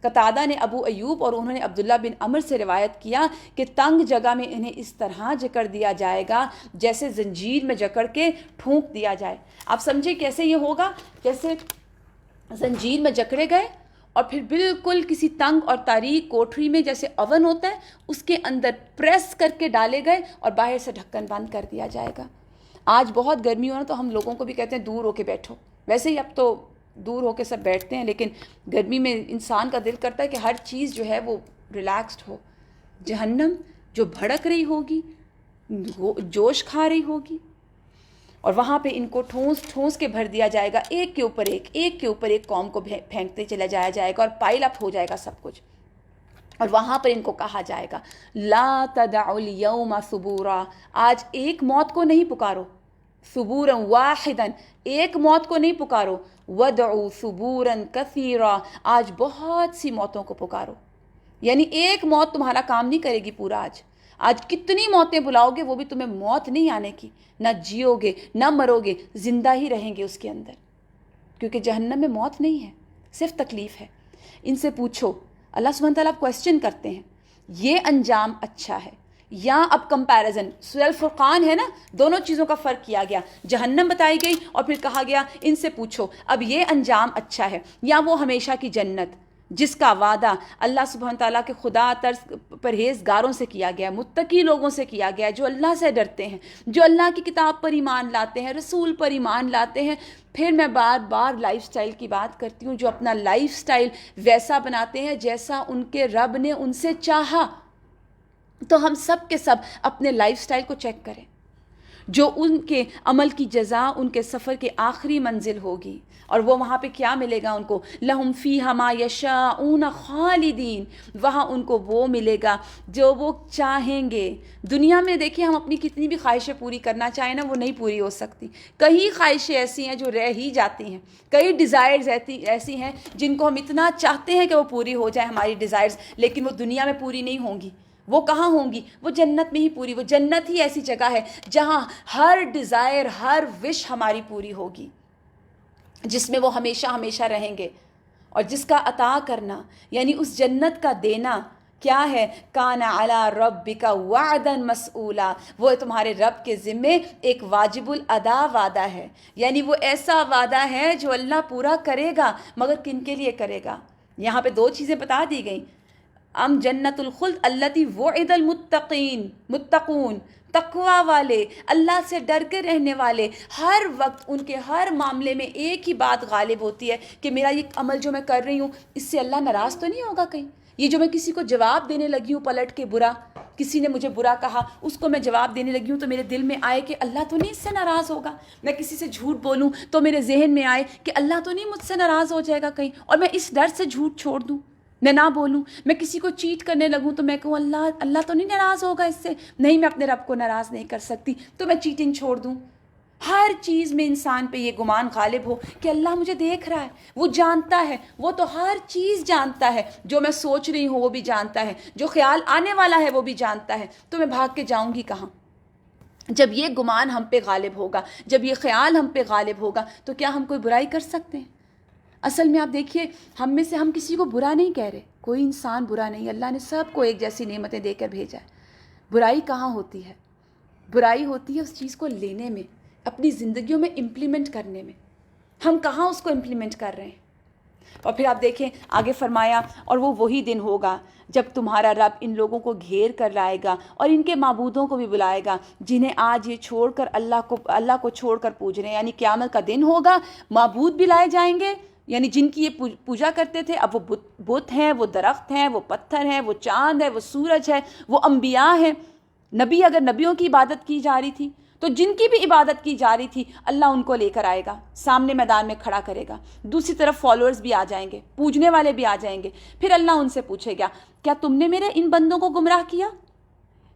قتادہ نے ابو ایوب اور انہوں نے عبداللہ بن عمر سے روایت کیا کہ تنگ جگہ میں انہیں اس طرح جکڑ دیا جائے گا جیسے زنجیر میں جکڑ کے ٹھونک دیا جائے. آپ سمجھیں کیسے یہ ہوگا؟ جیسے زنجیر میں جکڑے گئے اور پھر بالکل کسی تنگ اور تاریک کوٹری میں جیسے اوون ہوتا ہے اس کے اندر پریس کر کے ڈالے گئے اور باہر سے ڈھکن بند کر دیا جائے گا. آج بہت گرمی ہو نا تو ہم لوگوں کو بھی کہتے ہیں دور ہو کے بیٹھو، ویسے ہی اب تو دور ہو کے سب بیٹھتے ہیں، لیکن گرمی میں انسان کا دل کرتا ہے کہ ہر چیز جو ہے وہ ریلیکسڈ ہو. جہنم جو بھڑک رہی ہوگی، جوش کھا رہی ہوگی، اور وہاں پہ ان کو ٹھونس ٹھونس کے بھر دیا جائے گا، ایک کے اوپر ایک، ایک کے اوپر ایک قوم کو پھینکتے چلا جایا جائے گا اور پائل اپ ہو جائے گا سب کچھ. اور وہاں پر ان کو کہا جائے گا لا تدعوا اليوم ثبورا، آج ایک موت کو نہیں پکارو، ثبورا واحدا، ایک موت کو نہیں پکارو، ودعوا ثبورا کثیرا، آج بہت سی موتوں کو پکارو. یعنی ایک موت تمہارا کام نہیں کرے گی پورا. آج کتنی موتیں بلاؤ گے وہ بھی تمہیں موت نہیں آنے کی، نہ جیو گے نہ مرو گے، زندہ ہی رہیں گے اس کے اندر، کیونکہ جہنم میں موت نہیں ہے، صرف تکلیف ہے. ان سے پوچھو، اللہ سبحانہ تعالیٰ کویسچن کرتے ہیں یہ انجام اچھا ہے یا اب کمپیریزن سورہ الفرقان ہے نا، دونوں چیزوں کا فرق کیا گیا، جہنم بتائی گئی اور پھر کہا گیا ان سے پوچھو اب یہ انجام اچھا ہے یا وہ ہمیشہ کی جنت جس کا وعدہ اللہ سبحانہ تعالیٰ کے خدا ترس پرہیزگاروں سے کیا گیا، متقی لوگوں سے کیا گیا، جو اللہ سے ڈرتے ہیں، جو اللہ کی کتاب پر ایمان لاتے ہیں، رسول پر ایمان لاتے ہیں. پھر میں بار بار لائف سٹائل کی بات کرتی ہوں، جو اپنا لائف سٹائل ویسا بناتے ہیں جیسا ان کے رب نے ان سے چاہا. تو ہم سب کے سب اپنے لائف سٹائل کو چیک کریں، جو ان کے عمل کی جزا ان کے سفر کے آخری منزل ہوگی. اور وہ وہاں پہ کیا ملے گا ان کو؟ لہم فیہا ما یشاؤون خالدین، وہاں ان کو وہ ملے گا جو وہ چاہیں گے. دنیا میں دیکھیں ہم اپنی کتنی بھی خواہشیں پوری کرنا چاہیں نا وہ نہیں پوری ہو سکتی. کئی خواہشیں ایسی ہیں جو رہ ہی جاتی ہیں، کئی ڈیزائرز ایسی ہیں جن کو ہم اتنا چاہتے ہیں کہ وہ پوری ہو جائے ہماری ڈیزائرز، لیکن وہ دنیا میں پوری نہیں ہوں گی. وہ کہاں ہوں گی؟ وہ جنت میں ہی پوری. وہ جنت ہی ایسی جگہ ہے جہاں ہر ڈیزائر، ہر وش ہماری پوری ہوگی، جس میں وہ ہمیشہ ہمیشہ رہیں گے. اور جس کا عطا کرنا یعنی اس جنت کا دینا کیا ہے؟ کان علی ربک وعدا مسئولا، وہ تمہارے رب کے ذمے ایک واجب الادا وعدہ ہے، یعنی وہ ایسا وعدہ ہے جو اللہ پورا کرے گا. مگر کن کے لیے کرے گا؟ یہاں پہ دو چیزیں بتا دی گئیں. ام جنت الخلد التی وعد المتقین، متقون، تقوی والے، اللہ سے ڈر کے رہنے والے. ہر وقت ان کے ہر معاملے میں ایک ہی بات غالب ہوتی ہے کہ میرا یہ عمل جو میں کر رہی ہوں اس سے اللہ ناراض تو نہیں ہوگا کہیں؟ یہ جو میں کسی کو جواب دینے لگی ہوں پلٹ کے برا، کسی نے مجھے برا کہا اس کو میں جواب دینے لگی ہوں تو میرے دل میں آئے کہ اللہ تو نہیں اس سے ناراض ہوگا. میں کسی سے جھوٹ بولوں تو میرے ذہن میں آئے کہ اللہ تو نہیں مجھ سے ناراض ہو جائے گا کہیں، اور میں اس ڈر سے جھوٹ چھوڑ دوں. میں نہ بولوں، میں کسی کو چیٹ کرنے لگوں تو میں کہوں اللہ تو نہیں ناراض ہوگا اس سے، نہیں میں اپنے رب کو ناراض نہیں کر سکتی تو میں چیٹنگ چھوڑ دوں۔ ہر چیز میں انسان پہ یہ گمان غالب ہو کہ اللہ مجھے دیکھ رہا ہے، وہ جانتا ہے، وہ تو ہر چیز جانتا ہے، جو میں سوچ رہی ہوں وہ بھی جانتا ہے، جو خیال آنے والا ہے وہ بھی جانتا ہے، تو میں بھاگ کے جاؤں گی کہاں؟ جب یہ گمان ہم پہ غالب ہوگا، جب یہ خیال ہم پہ غالب ہوگا تو کیا ہم کوئی برائی کر سکتے ہیں؟ اصل میں آپ دیکھیے، ہم میں سے ہم کسی کو برا نہیں کہہ رہے، کوئی انسان برا نہیں، اللہ نے سب کو ایک جیسی نعمتیں دے کر بھیجا ہے۔ برائی کہاں ہوتی ہے؟ برائی ہوتی ہے اس چیز کو لینے میں، اپنی زندگیوں میں امپلیمنٹ کرنے میں۔ ہم کہاں اس کو امپلیمنٹ کر رہے ہیں؟ اور پھر آپ دیکھیں آگے فرمایا، اور وہ وہی دن ہوگا جب تمہارا رب ان لوگوں کو گھیر کر لائے گا اور ان کے معبودوں کو بھی بلائے گا جنہیں آج یہ چھوڑ کر اللہ کو چھوڑ کر پوج رہے ہیں۔ یعنی قیامت کا دن ہوگا، معبود بھی لائے جائیں گے، یعنی جن کی یہ پوجا کرتے تھے اب وہ بت ہیں، وہ درخت ہیں، وہ پتھر ہیں، وہ چاند ہے، وہ سورج ہے، وہ انبیاء ہیں، نبی، اگر نبیوں کی عبادت کی جا رہی تھی تو جن کی بھی عبادت کی جا رہی تھی اللہ ان کو لے کر آئے گا، سامنے میدان میں کھڑا کرے گا، دوسری طرف فالوورز بھی آ جائیں گے، پوجنے والے بھی آ جائیں گے۔ پھر اللہ ان سے پوچھے گا کیا تم نے میرے ان بندوں کو گمراہ کیا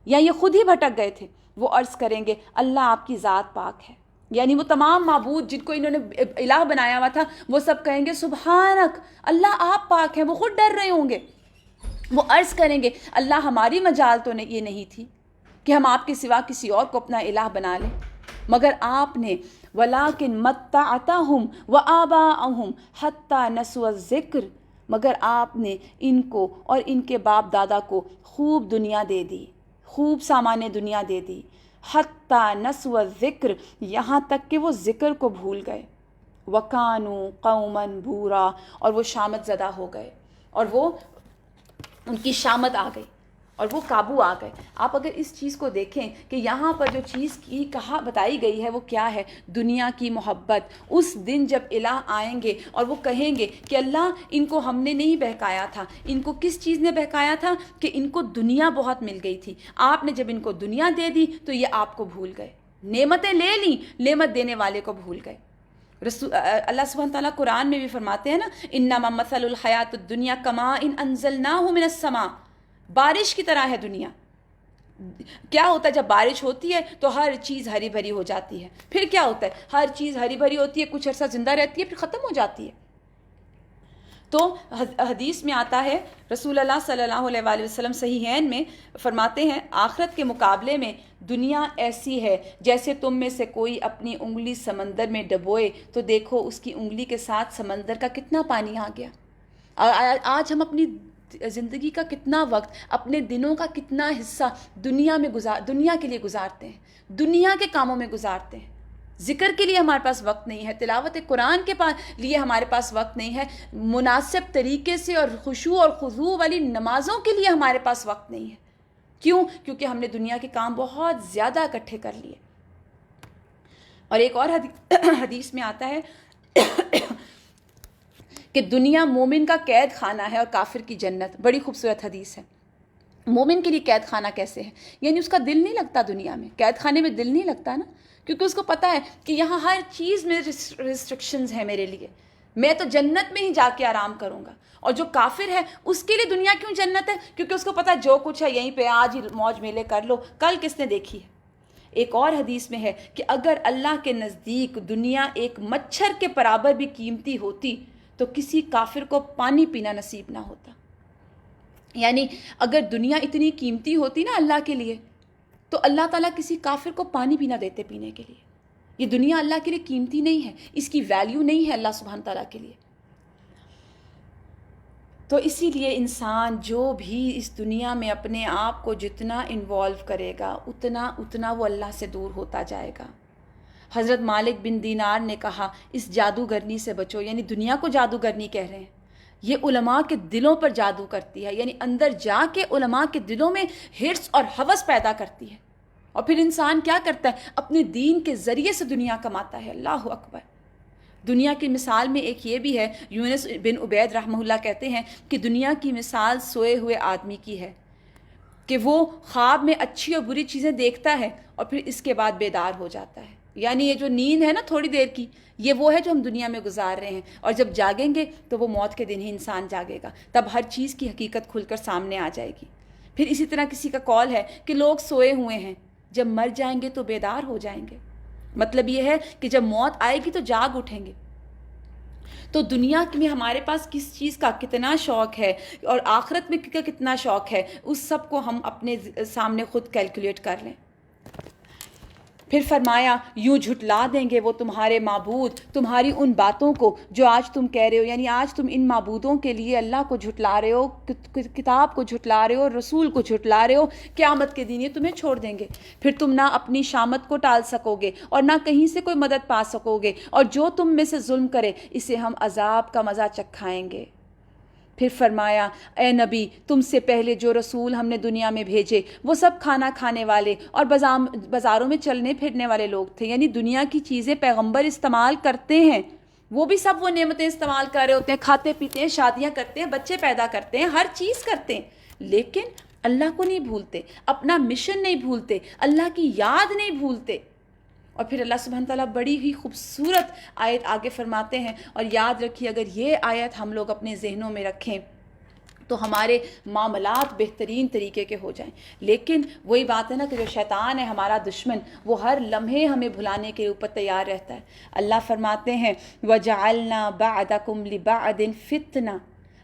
یا یہ خود ہی بھٹک گئے تھے؟ وہ عرض کریں گے اللہ آپ کی ذات پاک ہے، یعنی وہ تمام معبود جن کو انہوں نے الہ بنایا ہوا تھا وہ سب کہیں گے سبحانک، اللہ آپ پاک ہیں، وہ خود ڈر رہے ہوں گے۔ وہ عرض کریں گے اللہ ہماری مجال تو یہ نہیں تھی کہ ہم آپ کے سوا کسی اور کو اپنا الہ بنا لیں، مگر آپ نے وَلَٰكِن مَتَّعْتَهُمْ وَآبَاءَهُمْ حَتَّىٰ نَسُوا الذِّكْرَ، مگر آپ نے ان کو اور ان کے باپ دادا کو خوب دنیا دے دی، خوب سامان دنیا دے دی، حَتَّىٰ نَسُوا الذِّكْرَ، یہاں تک کہ وہ ذکر کو بھول گئے، وَكَانُوا قَوْمًا بُورًا، اور وہ شامت زدہ ہو گئے، اور وہ ان کی شامت آ گئی اور وہ قابو آ گئے۔ آپ اگر اس چیز کو دیکھیں کہ یہاں پر جو چیز کی کہا بتائی گئی ہے وہ کیا ہے؟ دنیا کی محبت۔ اس دن جب الہ آئیں گے اور وہ کہیں گے کہ اللہ ان کو ہم نے نہیں بہکایا تھا، ان کو کس چیز نے بہکایا تھا؟ کہ ان کو دنیا بہت مل گئی تھی، آپ نے جب ان کو دنیا دے دی تو یہ آپ کو بھول گئے، نعمتیں لے لیں، نعمت دینے والے کو بھول گئے۔ اللہ سبحانہ تعالیٰ قرآن میں بھی فرماتے ہیں نا، انما مثل الحیات الدنیا کماء انزلناہ من السماء، بارش کی طرح ہے دنیا۔ کیا ہوتا ہے جب بارش ہوتی ہے تو ہر چیز ہری بھری ہو جاتی ہے، پھر کیا ہوتا ہے؟ ہر چیز ہری بھری ہوتی ہے، کچھ عرصہ زندہ رہتی ہے، پھر ختم ہو جاتی ہے۔ تو حدیث میں آتا ہے، رسول اللہ صلی اللہ علیہ وآلہ وسلم صحیحین میں فرماتے ہیں آخرت کے مقابلے میں دنیا ایسی ہے جیسے تم میں سے کوئی اپنی انگلی سمندر میں ڈبوئے تو دیکھو اس کی انگلی کے ساتھ سمندر کا کتنا پانی آ گیا۔ آج ہم اپنی زندگی کا کتنا وقت، اپنے دنوں کا کتنا حصہ دنیا کے لیے گزارتے ہیں، دنیا کے کاموں میں گزارتے ہیں۔ ذکر کے لیے ہمارے پاس وقت نہیں ہے، تلاوت قرآن کے لیے ہمارے پاس وقت نہیں ہے، مناسب طریقے سے اور خشوع اور خضوع والی نمازوں کے لیے ہمارے پاس وقت نہیں ہے۔ کیوں؟ کیونکہ ہم نے دنیا کے کام بہت زیادہ اکٹھے کر لیے۔ اور ایک اور حدیث میں آتا ہے کہ دنیا مومن کا قید خانہ ہے اور کافر کی جنت۔ بڑی خوبصورت حدیث ہے۔ مومن کے لیے قید خانہ کیسے ہے؟ یعنی اس کا دل نہیں لگتا دنیا میں، قید خانے میں دل نہیں لگتا نا، کیونکہ اس کو پتہ ہے کہ یہاں ہر چیز میں ریسٹرکشنز ہیں میرے لیے، میں تو جنت میں ہی جا کے آرام کروں گا۔ اور جو کافر ہے اس کے لیے دنیا کیوں جنت ہے؟ کیونکہ اس کو پتہ ہے جو کچھ ہے یہیں پہ آج ہی موج میلے کر لو، کل کس نے دیکھی ہے۔ ایک اور حدیث میں ہے کہ اگر اللہ کے نزدیک دنیا ایک مچھر کے برابر بھی قیمتی ہوتی تو کسی کافر کو پانی پینا نصیب نہ ہوتا۔ یعنی اگر دنیا اتنی قیمتی ہوتی نا اللہ کے لیے تو اللہ تعالیٰ کسی کافر کو پانی بھی نہ دیتے پینے کے لیے۔ یہ دنیا اللہ کے لیے قیمتی نہیں ہے، اس کی ویلیو نہیں ہے اللہ سبحانہ تعالیٰ کے لیے۔ تو اسی لیے انسان جو بھی اس دنیا میں اپنے آپ کو جتنا انوالو کرے گا اتنا وہ اللہ سے دور ہوتا جائے گا۔ حضرت مالک بن دینار نے کہا اس جادوگرنی سے بچو، یعنی دنیا کو جادوگرنی کہہ رہے ہیں، یہ علماء کے دلوں پر جادو کرتی ہے، یعنی اندر جا کے علماء کے دلوں میں ہرس اور ہوس پیدا کرتی ہے، اور پھر انسان کیا کرتا ہے؟ اپنے دین کے ذریعے سے دنیا کماتا ہے۔ اللہ اکبر۔ دنیا کی مثال میں ایک یہ بھی ہے، یونس بن عبید رحمہ اللہ کہتے ہیں کہ دنیا کی مثال سوئے ہوئے آدمی کی ہے کہ وہ خواب میں اچھی اور بری چیزیں دیکھتا ہے اور پھر اس کے بعد بیدار ہو جاتا ہے، یعنی یہ جو نیند ہے نا تھوڑی دیر کی، یہ وہ ہے جو ہم دنیا میں گزار رہے ہیں، اور جب جاگیں گے تو وہ موت کے دن ہی انسان جاگے گا، تب ہر چیز کی حقیقت کھل کر سامنے آ جائے گی۔ پھر اسی طرح کسی کا قول ہے کہ لوگ سوئے ہوئے ہیں، جب مر جائیں گے تو بیدار ہو جائیں گے۔ مطلب یہ ہے کہ جب موت آئے گی تو جاگ اٹھیں گے۔ تو دنیا میں ہمارے پاس کس چیز کا کتنا شوق ہے اور آخرت میں کتنا شوق ہے، اس سب کو ہم اپنے سامنے خود کیلکولیٹ کر لیں۔ پھر فرمایا یوں جھٹلا دیں گے وہ تمہارے معبود تمہاری ان باتوں کو جو آج تم کہہ رہے ہو، یعنی آج تم ان معبودوں کے لیے اللہ کو جھٹلا رہے ہو، کتاب کو جھٹلا رہے ہو، رسول کو جھٹلا رہے ہو، قیامت کے دن یہ تمہیں چھوڑ دیں گے۔ پھر تم نہ اپنی شامت کو ٹال سکو گے اور نہ کہیں سے کوئی مدد پا سکو گے، اور جو تم میں سے ظلم کرے اسے ہم عذاب کا مزہ چکھائیں گے۔ پھر فرمایا اے نبی تم سے پہلے جو رسول ہم نے دنیا میں بھیجے وہ سب کھانا کھانے والے اور بازاروں میں چلنے پھرنے والے لوگ تھے، یعنی دنیا کی چیزیں پیغمبر استعمال کرتے ہیں، وہ بھی سب وہ نعمتیں استعمال کر رہے ہوتے ہیں، کھاتے پیتے ہیں، شادیاں کرتے ہیں، بچے پیدا کرتے ہیں، ہر چیز کرتے ہیں، لیکن اللہ کو نہیں بھولتے، اپنا مشن نہیں بھولتے، اللہ کی یاد نہیں بھولتے۔ اور پھر اللہ سبحانہ تعالیٰ بڑی ہی خوبصورت آیت آگے فرماتے ہیں، اور یاد رکھیے اگر یہ آیت ہم لوگ اپنے ذہنوں میں رکھیں تو ہمارے معاملات بہترین طریقے کے ہو جائیں۔ لیکن وہی بات ہے نا کہ جو شیطان ہے ہمارا دشمن، وہ ہر لمحے ہمیں بھلانے کے اوپر تیار رہتا ہے۔ اللہ فرماتے ہیں وَجَعَلْنَا بَعْدَكُمْ لِبَعْدٍ فِتْنَةً،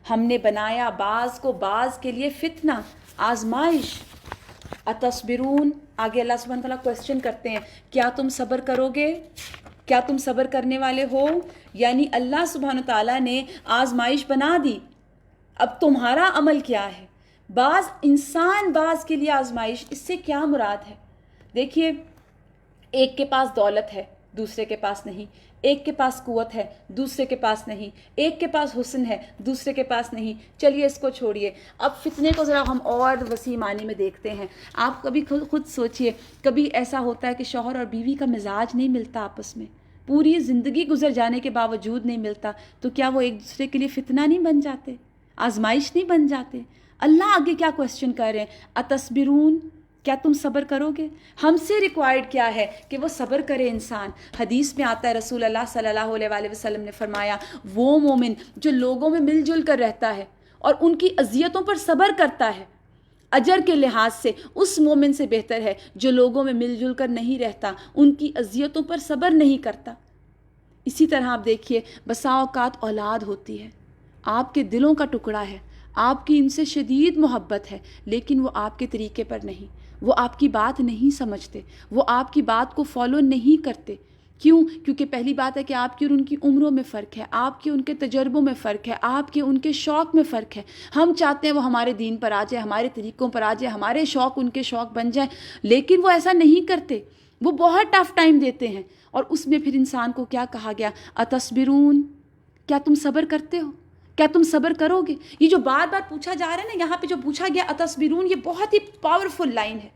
ہم نے بنایا بعض کو بعض کے لیے فتنہ، آزمائش۔ اتصبرون، آگے اللہ سبحانہ تعالیٰ کوسچن کرتے ہیں کیا تم صبر کرو گے، کیا تم صبر کرنے والے ہو؟ یعنی اللہ سبحانہ تعالیٰ نے آزمائش بنا دی، اب تمہارا عمل کیا ہے؟ بعض انسان بعض کے لیے آزمائش، اس سے کیا مراد ہے؟ دیکھیے ایک کے پاس دولت ہے دوسرے کے پاس نہیں، ایک کے پاس قوت ہے دوسرے کے پاس نہیں، ایک کے پاس حسن ہے دوسرے کے پاس نہیں، چلیے اس کو چھوڑیے، اب فتنے کو ذرا ہم اور وسیع معنی میں دیکھتے ہیں۔ آپ کبھی خود سوچئے، کبھی ایسا ہوتا ہے کہ شوہر اور بیوی کا مزاج نہیں ملتا آپس میں، پوری زندگی گزر جانے کے باوجود نہیں ملتا، تو کیا وہ ایک دوسرے کے لیے فتنہ نہیں بن جاتے، آزمائش نہیں بن جاتے؟ اللہ آگے کیا کوسچن کر رہے ہیں، اتصبرون، کیا تم صبر کرو گے؟ ہم سے ریکوائرڈ کیا ہے کہ وہ صبر کرے انسان۔ حدیث میں آتا ہے رسول اللہ صلی اللہ علیہ وآلہ وسلم نے فرمایا وہ مومن جو لوگوں میں مل جل کر رہتا ہے اور ان کی اذیتوں پر صبر کرتا ہے، اجر کے لحاظ سے اس مومن سے بہتر ہے جو لوگوں میں مل جل کر نہیں رہتا، ان کی اذیتوں پر صبر نہیں کرتا۔ اسی طرح آپ دیکھیے بسا اوقات اولاد ہوتی ہے، آپ کے دلوں کا ٹکڑا ہے، آپ کی ان سے شدید محبت ہے، لیکن وہ آپ کے طریقے پر نہیں، وہ آپ کی بات نہیں سمجھتے، وہ آپ کی بات کو فالو نہیں کرتے۔ کیوں؟ کیونکہ پہلی بات ہے کہ آپ کی اور ان کی عمروں میں فرق ہے، آپ کے ان کے تجربوں میں فرق ہے، آپ کے ان کے شوق میں فرق ہے۔ ہم چاہتے ہیں وہ ہمارے دین پر آ جائے، ہمارے طریقوں پر آ جائے، ہمارے شوق ان کے شوق بن جائیں، لیکن وہ ایسا نہیں کرتے، وہ بہت ٹف ٹائم دیتے ہیں، اور اس میں پھر انسان کو کیا کہا گیا، اتصبرون، کیا تم صبر کرتے ہو، کیا تم صبر کرو گے؟ یہ جو بار بار پوچھا جا رہا ہے نا، یہاں پہ جو پوچھا گیا اتصبرون، یہ بہت ہی پاورفل لائن ہے۔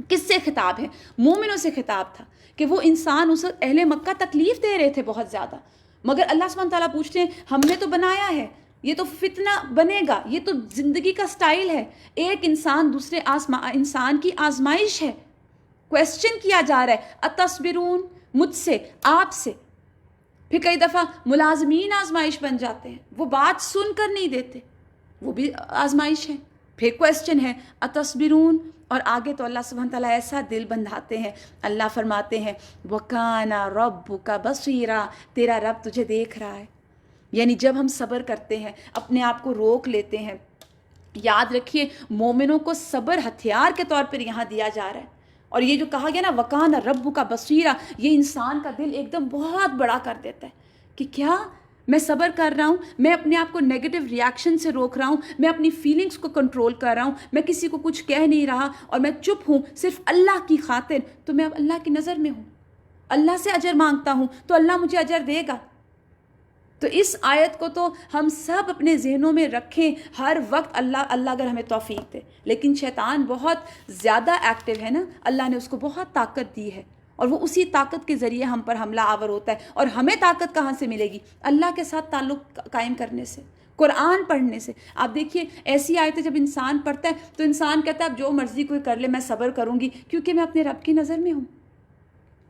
کس سے خطاب ہے؟ مومنوں سے خطاب تھا کہ وہ انسان اس وقت اہل مکہ تکلیف دے رہے تھے بہت زیادہ، مگر اللہ سبحانہ تعالیٰ پوچھتے ہیں ہم نے تو بنایا ہے، یہ تو فتنہ بنے گا، یہ تو زندگی کا سٹائل ہے، ایک انسان دوسرے انسان کی آزمائش ہے۔ کویسچن کیا جا رہا ہے اتصبرون، مجھ سے، آپ سے۔ پھر کئی دفعہ ملازمین آزمائش بن جاتے ہیں، وہ بات سن کر نہیں دیتے، وہ بھی آزمائش ہے۔ پھر کویسچن ہے اتصبرون، اور آگے تو اللہ سبحانہ تعالیٰ ایسا دل بندھاتے ہیں، اللہ فرماتے ہیں وَكَانَ رَبُّكَ بَصِيرًا، تیرا رب تجھے دیکھ رہا ہے۔ یعنی جب ہم صبر کرتے ہیں، اپنے آپ کو روک لیتے ہیں، یاد رکھیے مومنوں کو صبر ہتھیار کے طور پر یہاں دیا جا رہا ہے، اور یہ جو کہا گیا نا وَكَانَ رَبُّكَ بَصِيرًا، یہ انسان کا دل ایک دم بہت بڑا کر دیتا ہے کہ کیا میں صبر کر رہا ہوں، میں اپنے آپ کو نیگیٹو ریاکشن سے روک رہا ہوں، میں اپنی فیلنگز کو کنٹرول کر رہا ہوں، میں کسی کو کچھ کہہ نہیں رہا اور میں چپ ہوں صرف اللہ کی خاطر، تو میں اب اللہ کی نظر میں ہوں، اللہ سے اجر مانگتا ہوں تو اللہ مجھے اجر دے گا۔ تو اس آیت کو تو ہم سب اپنے ذہنوں میں رکھیں ہر وقت، اللہ اگر ہمیں توفیق دے۔ لیکن شیطان بہت زیادہ ایکٹیو ہے نا، اللہ نے اس کو بہت طاقت دی ہے، اور وہ اسی طاقت کے ذریعے ہم پر حملہ آور ہوتا ہے، اور ہمیں طاقت کہاں سے ملے گی؟ اللہ کے ساتھ تعلق قائم کرنے سے، قرآن پڑھنے سے۔ آپ دیکھیے ایسی آیتیں جب انسان پڑھتا ہے تو انسان کہتا ہے اب جو مرضی کوئی کر لے میں صبر کروں گی، کیونکہ میں اپنے رب کی نظر میں ہوں۔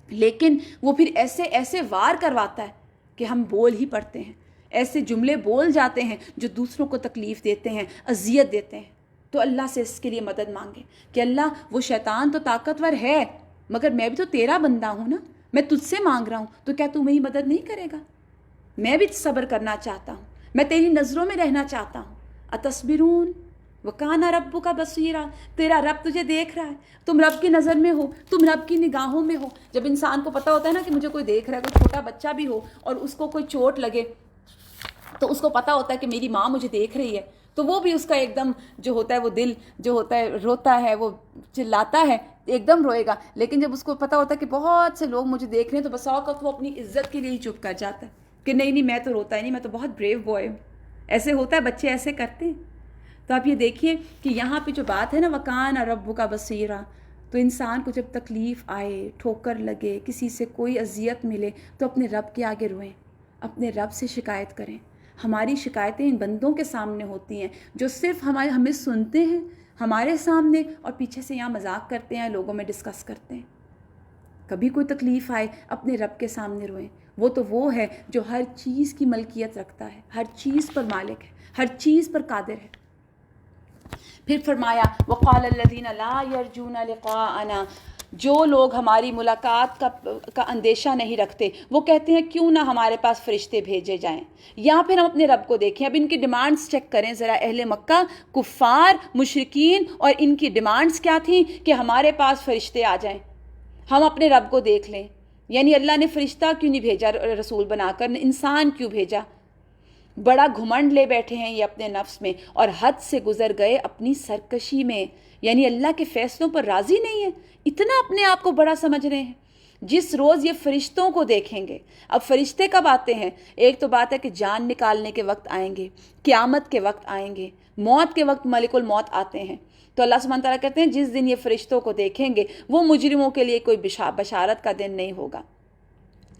لیکن وہ پھر ایسے ایسے وار کرواتا ہے کہ ہم بول ہی پڑتے ہیں، ایسے جملے بول جاتے ہیں جو دوسروں کو تکلیف دیتے ہیں، اذیت دیتے ہیں۔ تو اللہ سے اس کے لیے مدد مانگے کہ اللہ وہ شیطان تو طاقتور ہے مگر میں بھی تو تیرا بندہ ہوں نا، میں تجھ سے مانگ رہا ہوں، تو کیا تو میری مدد نہیں کرے گا؟ میں بھی صبر کرنا چاہتا ہوں، میں تیری نظروں میں رہنا چاہتا ہوں۔ اتصبرون وکان ربک بصیرا، تیرا رب تجھے دیکھ رہا ہے، تم رب کی نظر میں ہو، تم رب کی نگاہوں میں ہو۔ جب انسان کو پتہ ہوتا ہے نا کہ مجھے کوئی دیکھ رہا ہے، کوئی چھوٹا بچہ بھی ہو اور اس کو کوئی چوٹ لگے تو اس کو پتہ ہوتا ہے کہ میری ماں مجھے دیکھ رہی ہے، تو وہ بھی اس کا ایک دم جو ہوتا ہے، وہ دل جو ہوتا ہے روتا ہے، وہ چلاتا ہے، ایک دم روئے گا۔ لیکن جب اس کو پتہ ہوتا ہے کہ بہت سے لوگ مجھے دیکھ رہے ہیں تو بسا اوقات وہ اپنی عزت کے لیے ہی چپ کر جاتا ہے کہ نہیں نہیں میں تو روتا ہی نہیں، میں تو بہت بریو بوائے ہوں۔ ایسے ہوتا ہے، بچے ایسے کرتے ہیں۔ تو آپ یہ دیکھیے کہ یہاں پہ جو بات ہے نا وکان ربک بصیرا، تو انسان کو جب تکلیف آئے، ٹھوکر لگے، کسی سے کوئی اذیت ملے تو اپنے رب کے آگے روئیں، اپنے رب سے شکایت کریں۔ ہماری شکایتیں ان بندوں کے سامنے ہوتی ہیں جو صرف ہمیں سنتے ہیں ہمارے سامنے اور پیچھے سے یہاں مذاق کرتے ہیں، لوگوں میں ڈسکس کرتے ہیں۔ کبھی کوئی تکلیف آئے اپنے رب کے سامنے روئیں، وہ ہے جو ہر چیز کی ملکیت رکھتا ہے، ہر چیز پر مالک ہے، ہر چیز پر قادر ہے۔ پھر فرمایا وقال الذین لا یرجون لقاءنا، جو لوگ ہماری ملاقات کا اندیشہ نہیں رکھتے وہ کہتے ہیں کیوں نہ ہمارے پاس فرشتے بھیجے جائیں۔ یہاں پھر ہم اپنے رب کو دیکھیں، اب ان کی ڈیمانڈز چیک کریں ذرا، اہل مکہ، کفار، مشرکین، اور ان کی ڈیمانڈز کیا تھیں کہ ہمارے پاس فرشتے آ جائیں، ہم اپنے رب کو دیکھ لیں۔ یعنی اللہ نے فرشتہ کیوں نہیں بھیجا رسول بنا کر، انسان کیوں بھیجا؟ بڑا گھمنڈ لے بیٹھے ہیں یہ اپنے نفس میں اور حد سے گزر گئے اپنی سرکشی میں، یعنی اللہ کے فیصلوں پر راضی نہیں ہے، اتنا اپنے آپ کو بڑا سمجھ رہے ہیں۔ جس روز یہ فرشتوں کو دیکھیں گے، اب فرشتے کب آتے ہیں؟ ایک تو بات ہے کہ جان نکالنے کے وقت آئیں گے، قیامت کے وقت آئیں گے، موت کے وقت ملک الموت آتے ہیں۔ تو اللہ سبحانہ تعالیٰ کہتے ہیں جس دن یہ فرشتوں کو دیکھیں گے وہ مجرموں کے لیے کوئی بشارت کا دن نہیں ہوگا۔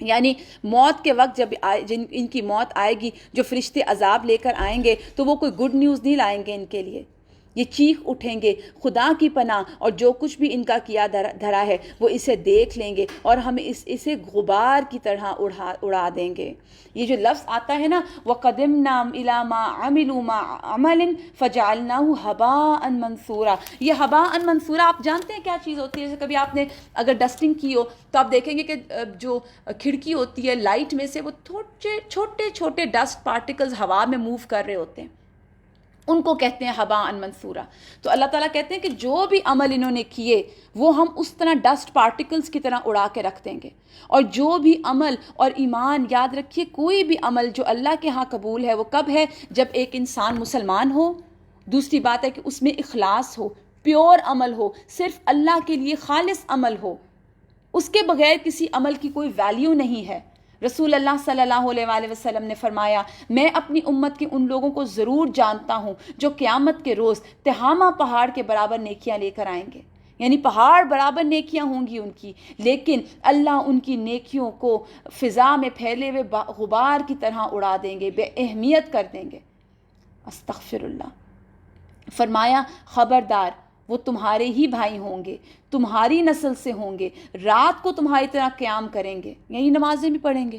یعنی موت کے وقت جب ان کی موت آئے گی، جو فرشتے عذاب لے کر آئیں گے تو وہ کوئی گڈ نیوز نہیں لائیں گے ان کے لیے، یہ چیخ اٹھیں گے خدا کی پناہ، اور جو کچھ بھی ان کا کیا دھرا ہے وہ اسے دیکھ لیں گے اور ہم اسے غبار کی طرح اڑا دیں گے۔ یہ جو لفظ آتا ہے نا وَقَدِمْنَا إِلَىٰ مَا عَمِلُوا مِنْ عَمَلٍ فَجَعَلْنَاهُ هَبَاءً مَنْثُورًا، یہ ہباء منصورہ آپ جانتے ہیں کیا چیز ہوتی ہے؟ جیسے کبھی آپ نے اگر ڈسٹنگ کی ہو تو آپ دیکھیں گے کہ جو کھڑکی ہوتی ہے لائٹ میں سے وہ چھوٹے چھوٹے ڈسٹ پارٹیکلز ہوا میں موو کر رہے ہوتے ہیں، ان کو کہتے ہیں ہباء منصورہ۔ تو اللہ تعالیٰ کہتے ہیں کہ جو بھی عمل انہوں نے کیے وہ ہم اس طرح ڈسٹ پارٹیکلز کی طرح اڑا کے رکھ دیں گے، اور جو بھی عمل اور ایمان، یاد رکھیے کوئی بھی عمل جو اللہ کے ہاں قبول ہے وہ کب ہے؟ جب ایک انسان مسلمان ہو، دوسری بات ہے کہ اس میں اخلاص ہو، پیور عمل ہو، صرف اللہ کے لیے خالص عمل ہو، اس کے بغیر کسی عمل کی کوئی ویلیو نہیں ہے۔ رسول اللہ صلی اللہ علیہ وآلہ وسلم نے فرمایا میں اپنی امت کے ان لوگوں کو ضرور جانتا ہوں جو قیامت کے روز تہامہ پہاڑ کے برابر نیکیاں لے کر آئیں گے، یعنی پہاڑ برابر نیکیاں ہوں گی ان کی، لیکن اللہ ان کی نیکیوں کو فضا میں پھیلے ہوئے غبار کی طرح اڑا دیں گے، بے اہمیت کر دیں گے۔ استغفر اللہ۔ فرمایا خبردار، وہ تمہارے ہی بھائی ہوں گے، تمہاری نسل سے ہوں گے، رات کو تمہاری طرح قیام کریں گے، یعنی نمازیں بھی پڑھیں گے،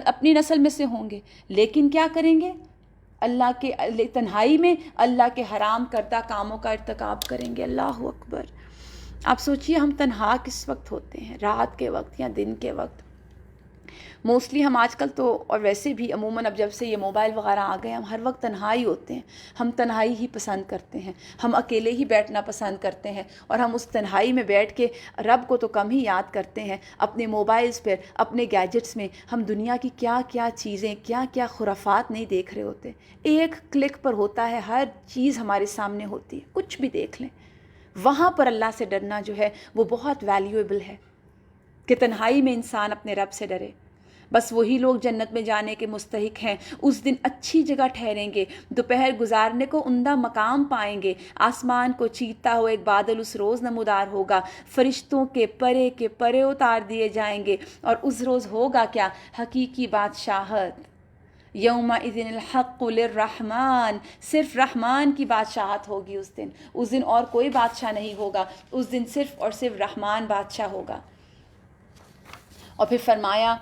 اپنی نسل میں سے ہوں گے، لیکن کیا کریں گے؟ اللہ کے تنہائی میں اللہ کے حرام کردہ کاموں کا ارتکاب کریں گے۔ اللہ اکبر۔ آپ سوچئے ہم تنہا کس وقت ہوتے ہیں، رات کے وقت یا دن کے وقت؟ موسٹلی ہم آج کل تو، اور ویسے بھی عموماً اب جب سے یہ موبائل وغیرہ آ گئے ہم ہر وقت تنہائی ہوتے ہیں، ہم تنہائی ہی پسند کرتے ہیں، ہم اکیلے ہی بیٹھنا پسند کرتے ہیں، اور ہم اس تنہائی میں بیٹھ کے رب کو تو کم ہی یاد کرتے ہیں، اپنے موبائلز پر، اپنے گیجٹس میں ہم دنیا کی کیا کیا چیزیں، کیا کیا خرافات نہیں دیکھ رہے ہوتے۔ ایک کلک پر ہوتا ہے، ہر چیز ہمارے سامنے ہوتی ہے، کچھ بھی دیکھ لیں۔ وہاں پر اللہ سے ڈرنا جو ہے وہ بہت ویلیویبل ہے کہ تنہائی میں انسان اپنے رب سے ڈرے۔ بس وہی لوگ جنت میں جانے کے مستحق ہیں، اس دن اچھی جگہ ٹھہریں گے، دوپہر گزارنے کو عمدہ مقام پائیں گے، آسمان کو چیرتا ہوا ایک بادل اس روز نمودار ہوگا، فرشتوں کے پرے اتار دیے جائیں گے، اور اس روز ہوگا کیا؟ حقیقی بادشاہت۔ یومئذ الحق للرحمن، صرف رحمان کی بادشاہت ہوگی اس دن اور کوئی بادشاہ نہیں ہوگا، اس دن صرف اور صرف رحمان بادشاہ ہوگا۔ اور پھر فرمایا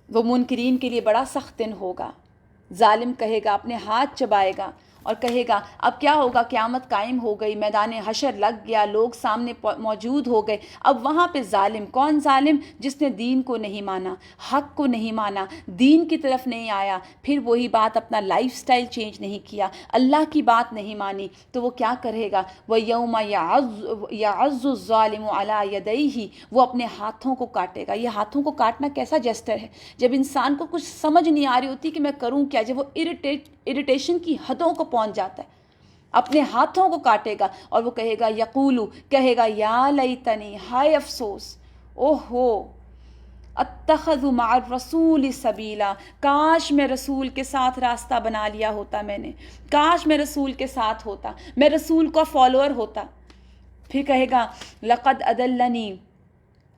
وہ منکرین کے لیے بڑا سخت دن ہوگا، ظالم کہے گا، اپنے ہاتھ چبائے گا اور کہے گا اب کیا ہوگا، قیامت قائم ہو گئی، میدان حشر لگ گیا، لوگ سامنے موجود ہو گئے، اب وہاں پہ ظالم کون؟ ظالم جس نے دین کو نہیں مانا، حق کو نہیں مانا، دین کی طرف نہیں آیا، پھر وہی بات اپنا لائف سٹائل چینج نہیں کیا، اللہ کی بات نہیں مانی، تو وہ کیا کرے گا؟ وَيَوْمَ يَعَضُّ الظَّالِمُ عَلَىٰ يَدَيْهِ، وہ اپنے ہاتھوں کو کاٹے گا۔ یہ ہاتھوں کو کاٹنا کیسا جسٹر ہے؟ جب انسان کو کچھ سمجھ نہیں آ رہی ہوتی کہ میں کروں کیا، جب وہ اریٹیشن کی حدوں کو پہنچ جاتا ہے، اپنے ہاتھوں کو کاٹے گا اور وہ کہے گا یقولو، کہے گا یا لیتنی، ہائے افسوس، اوہ ہو، اتخذ مع الرسول سبیلا، کاش میں رسول کے ساتھ راستہ بنا لیا ہوتا، میں نے کاش میں رسول کے ساتھ ہوتا، میں رسول کا فالوور ہوتا۔ پھر کہے گا لقد ادلنی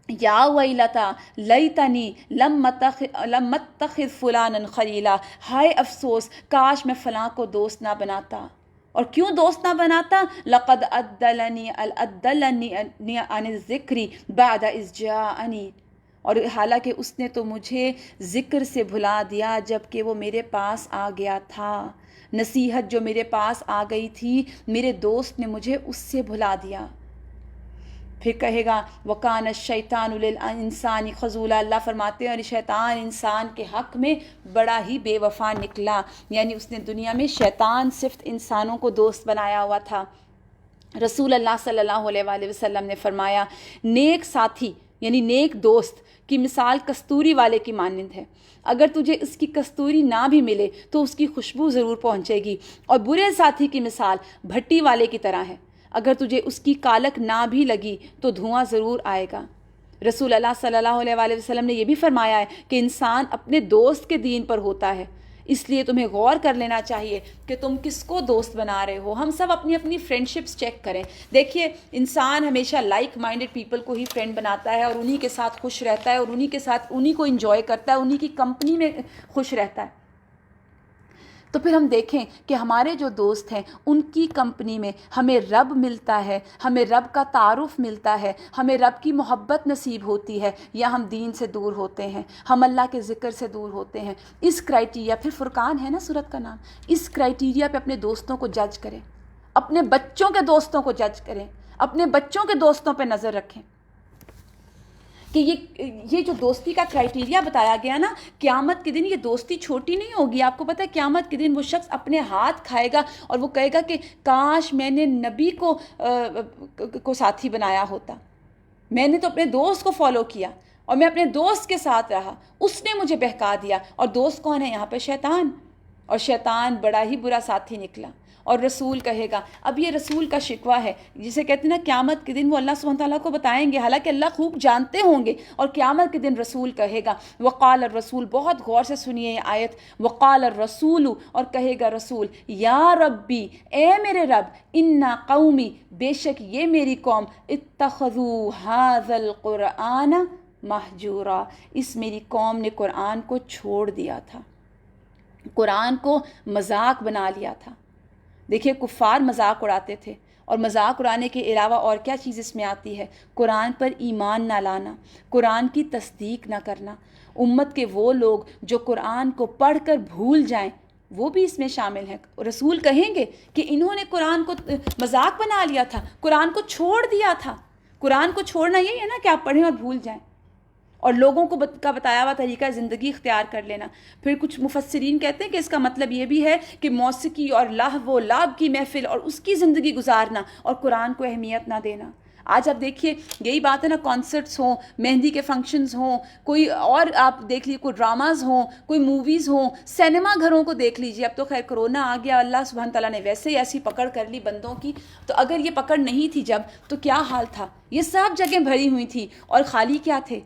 یا ویلتا لیتنی لم اتخذ فلانا خلیلا، ہائے افسوس، کاش میں فلاں کو دوست نہ بناتا۔ اور کیوں دوست نہ بناتا؟ لقد ادلنی عن الذکر بعد اذ جاءنی، اور حالانکہ اس نے تو مجھے ذکر سے بھلا دیا جب کہ وہ میرے پاس آ گیا تھا، نصیحت جو میرے پاس آ گئی تھی میرے دوست نے مجھے اس سے بھلا دیا۔ پھر کہے گا وَكَانَ الشَّيْطَانُ لِلْإِنسَانِ خَذُولًا، اللہ فرماتے ہیں اور شیطان انسان کے حق میں بڑا ہی بے وفا نکلا، یعنی اس نے دنیا میں شیطان صرف انسانوں کو دوست بنایا ہوا تھا۔ رسول اللہ صلی اللہ علیہ وآلہ وسلم نے فرمایا نیک ساتھی یعنی نیک دوست کی مثال کستوری والے کی مانند ہے، اگر تجھے اس کی کستوری نہ بھی ملے تو اس کی خوشبو ضرور پہنچے گی، اور برے ساتھی کی مثال بھٹی والے کی طرح ہے، اگر تجھے اس کی کالک نہ بھی لگی تو دھواں ضرور آئے گا۔ رسول اللہ صلی اللہ علیہ وآلہ وسلم نے یہ بھی فرمایا ہے کہ انسان اپنے دوست کے دین پر ہوتا ہے، اس لیے تمہیں غور کر لینا چاہیے کہ تم کس کو دوست بنا رہے ہو۔ ہم سب اپنی اپنی فرینڈشپس چیک کریں۔ دیکھیے انسان ہمیشہ لائک مائنڈڈ پیپل کو ہی فرینڈ بناتا ہے اور انہی کے ساتھ خوش رہتا ہے اور انہی کے ساتھ انہی کو انجوائے کرتا ہے، انہی کی کمپنی میں خوش رہتا ہے۔ تو پھر ہم دیکھیں کہ ہمارے جو دوست ہیں ان کی کمپنی میں ہمیں رب ملتا ہے، ہمیں رب کا تعارف ملتا ہے، ہمیں رب کی محبت نصیب ہوتی ہے، یا ہم دین سے دور ہوتے ہیں، ہم اللہ کے ذکر سے دور ہوتے ہیں۔ اس کرائٹیریا، پھر فرقان ہے نا سورت کا نام، اس کرائٹیریا پہ اپنے دوستوں کو جج کریں، اپنے بچوں کے دوستوں کو جج کریں، اپنے بچوں کے دوستوں پہ نظر رکھیں کہ یہ جو دوستی کا کرائٹیریا بتایا گیا نا، قیامت کے دن یہ دوستی چھوٹی نہیں ہوگی۔ آپ کو پتہ ہے قیامت کے دن وہ شخص اپنے ہاتھ کھائے گا اور وہ کہے گا کہ کاش میں نے نبی کو ساتھی بنایا ہوتا، میں نے تو اپنے دوست کو فالو کیا اور میں اپنے دوست کے ساتھ رہا، اس نے مجھے بہکا دیا۔ اور دوست کون ہے یہاں پہ؟ شیطان، اور شیطان بڑا ہی برا ساتھی نکلا۔ اور رسول کہے گا، اب یہ رسول کا شکوہ ہے جسے کہتے ہیں نا قیامت کے دن وہ اللہ سبحانہ تعالیٰ کو بتائیں گے، حالانکہ اللہ خوب جانتے ہوں گے، اور قیامت کے دن رسول کہے گا وقال الرسول، بہت غور سے سنیے یہ آیت، وقال الرسول، اور کہے گا رسول یا ربی، اے میرے رب، انا قومی، بے شک یہ میری قوم، اتخذوا ھذا القرآن مہجورا، اس میری قوم نے قرآن کو چھوڑ دیا تھا، قرآن کو مذاق بنا لیا تھا۔ دیکھیے کفار مذاق اڑاتے تھے، اور مذاق اڑانے کے علاوہ اور کیا چیز اس میں آتی ہے؟ قرآن پر ایمان نہ لانا، قرآن کی تصدیق نہ کرنا۔ امت کے وہ لوگ جو قرآن کو پڑھ کر بھول جائیں وہ بھی اس میں شامل ہیں۔ رسول کہیں گے کہ انہوں نے قرآن کو مذاق بنا لیا تھا، قرآن کو چھوڑ دیا تھا۔ قرآن کو چھوڑنا یہی ہے نا کہ آپ پڑھیں اور بھول جائیں، اور لوگوں کو کا بتایا ہوا طریقہ زندگی اختیار کر لینا۔ پھر کچھ مفسرین کہتے ہیں کہ اس کا مطلب یہ بھی ہے کہ موسیقی اور لہو و لعب کی محفل اور اس کی زندگی گزارنا اور قرآن کو اہمیت نہ دینا۔ آج آپ دیکھیے یہی بات ہے نا، کانسرٹس ہوں، مہندی کے فنکشنز ہوں، کوئی اور آپ دیکھ لیجیے، کوئی ڈراماز ہوں، کوئی موویز ہوں، سینما گھروں کو دیکھ لیجیے۔ اب تو خیر کرونا آ گیا، اللہ سبحانہ تعالیٰ نے ویسے ہی ایسی پکڑ کر لی بندوں کی، تو اگر یہ پکڑ نہیں تھی جب تو کیا حال تھا؟ یہ سب جگہیں بھری ہوئی تھی، اور خالی کیا تھے؟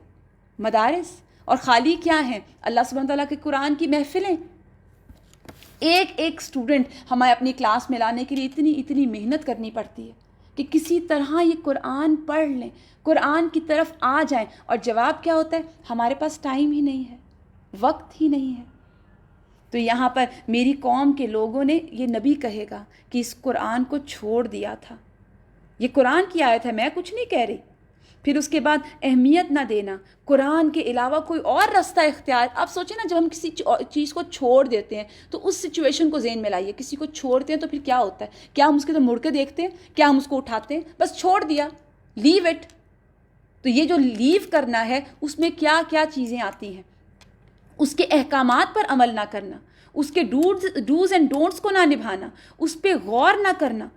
مدارس۔ اور خالی کیا ہیں؟ اللہ سبحانہ تعالیٰ کے قرآن کی محفلیں۔ ایک ایک سٹوڈنٹ ہمیں اپنی کلاس میں لانے کے لیے اتنی محنت کرنی پڑتی ہے کہ کسی طرح یہ قرآن پڑھ لیں، قرآن کی طرف آ جائیں، اور جواب کیا ہوتا ہے؟ ہمارے پاس ٹائم ہی نہیں ہے، وقت ہی نہیں ہے۔ تو یہاں پر میری قوم کے لوگوں نے، یہ نبی کہے گا کہ اس قرآن کو چھوڑ دیا تھا۔ یہ قرآن کی آیت ہے، میں کچھ نہیں کہہ رہی۔ پھر اس کے بعد اہمیت نہ دینا، قرآن کے علاوہ کوئی اور راستہ اختیار. آپ سوچیں نا، جب ہم کسی چیز کو چھوڑ دیتے ہیں تو اس سچویشن کو ذہن میں لائیے. کسی کو چھوڑتے ہیں تو پھر کیا ہوتا ہے؟ کیا ہم اس کے تو مڑ کے دیکھتے ہیں؟ کیا ہم اس کو اٹھاتے ہیں؟ بس چھوڑ دیا، لیو اٹ. تو یہ جو لیو کرنا ہے اس میں کیا کیا چیزیں آتی ہیں؟ اس کے احکامات پر عمل نہ کرنا، اس کے ڈوز اینڈ ڈونٹس کو نہ نبھانا، اس پہ غور نہ کرنا،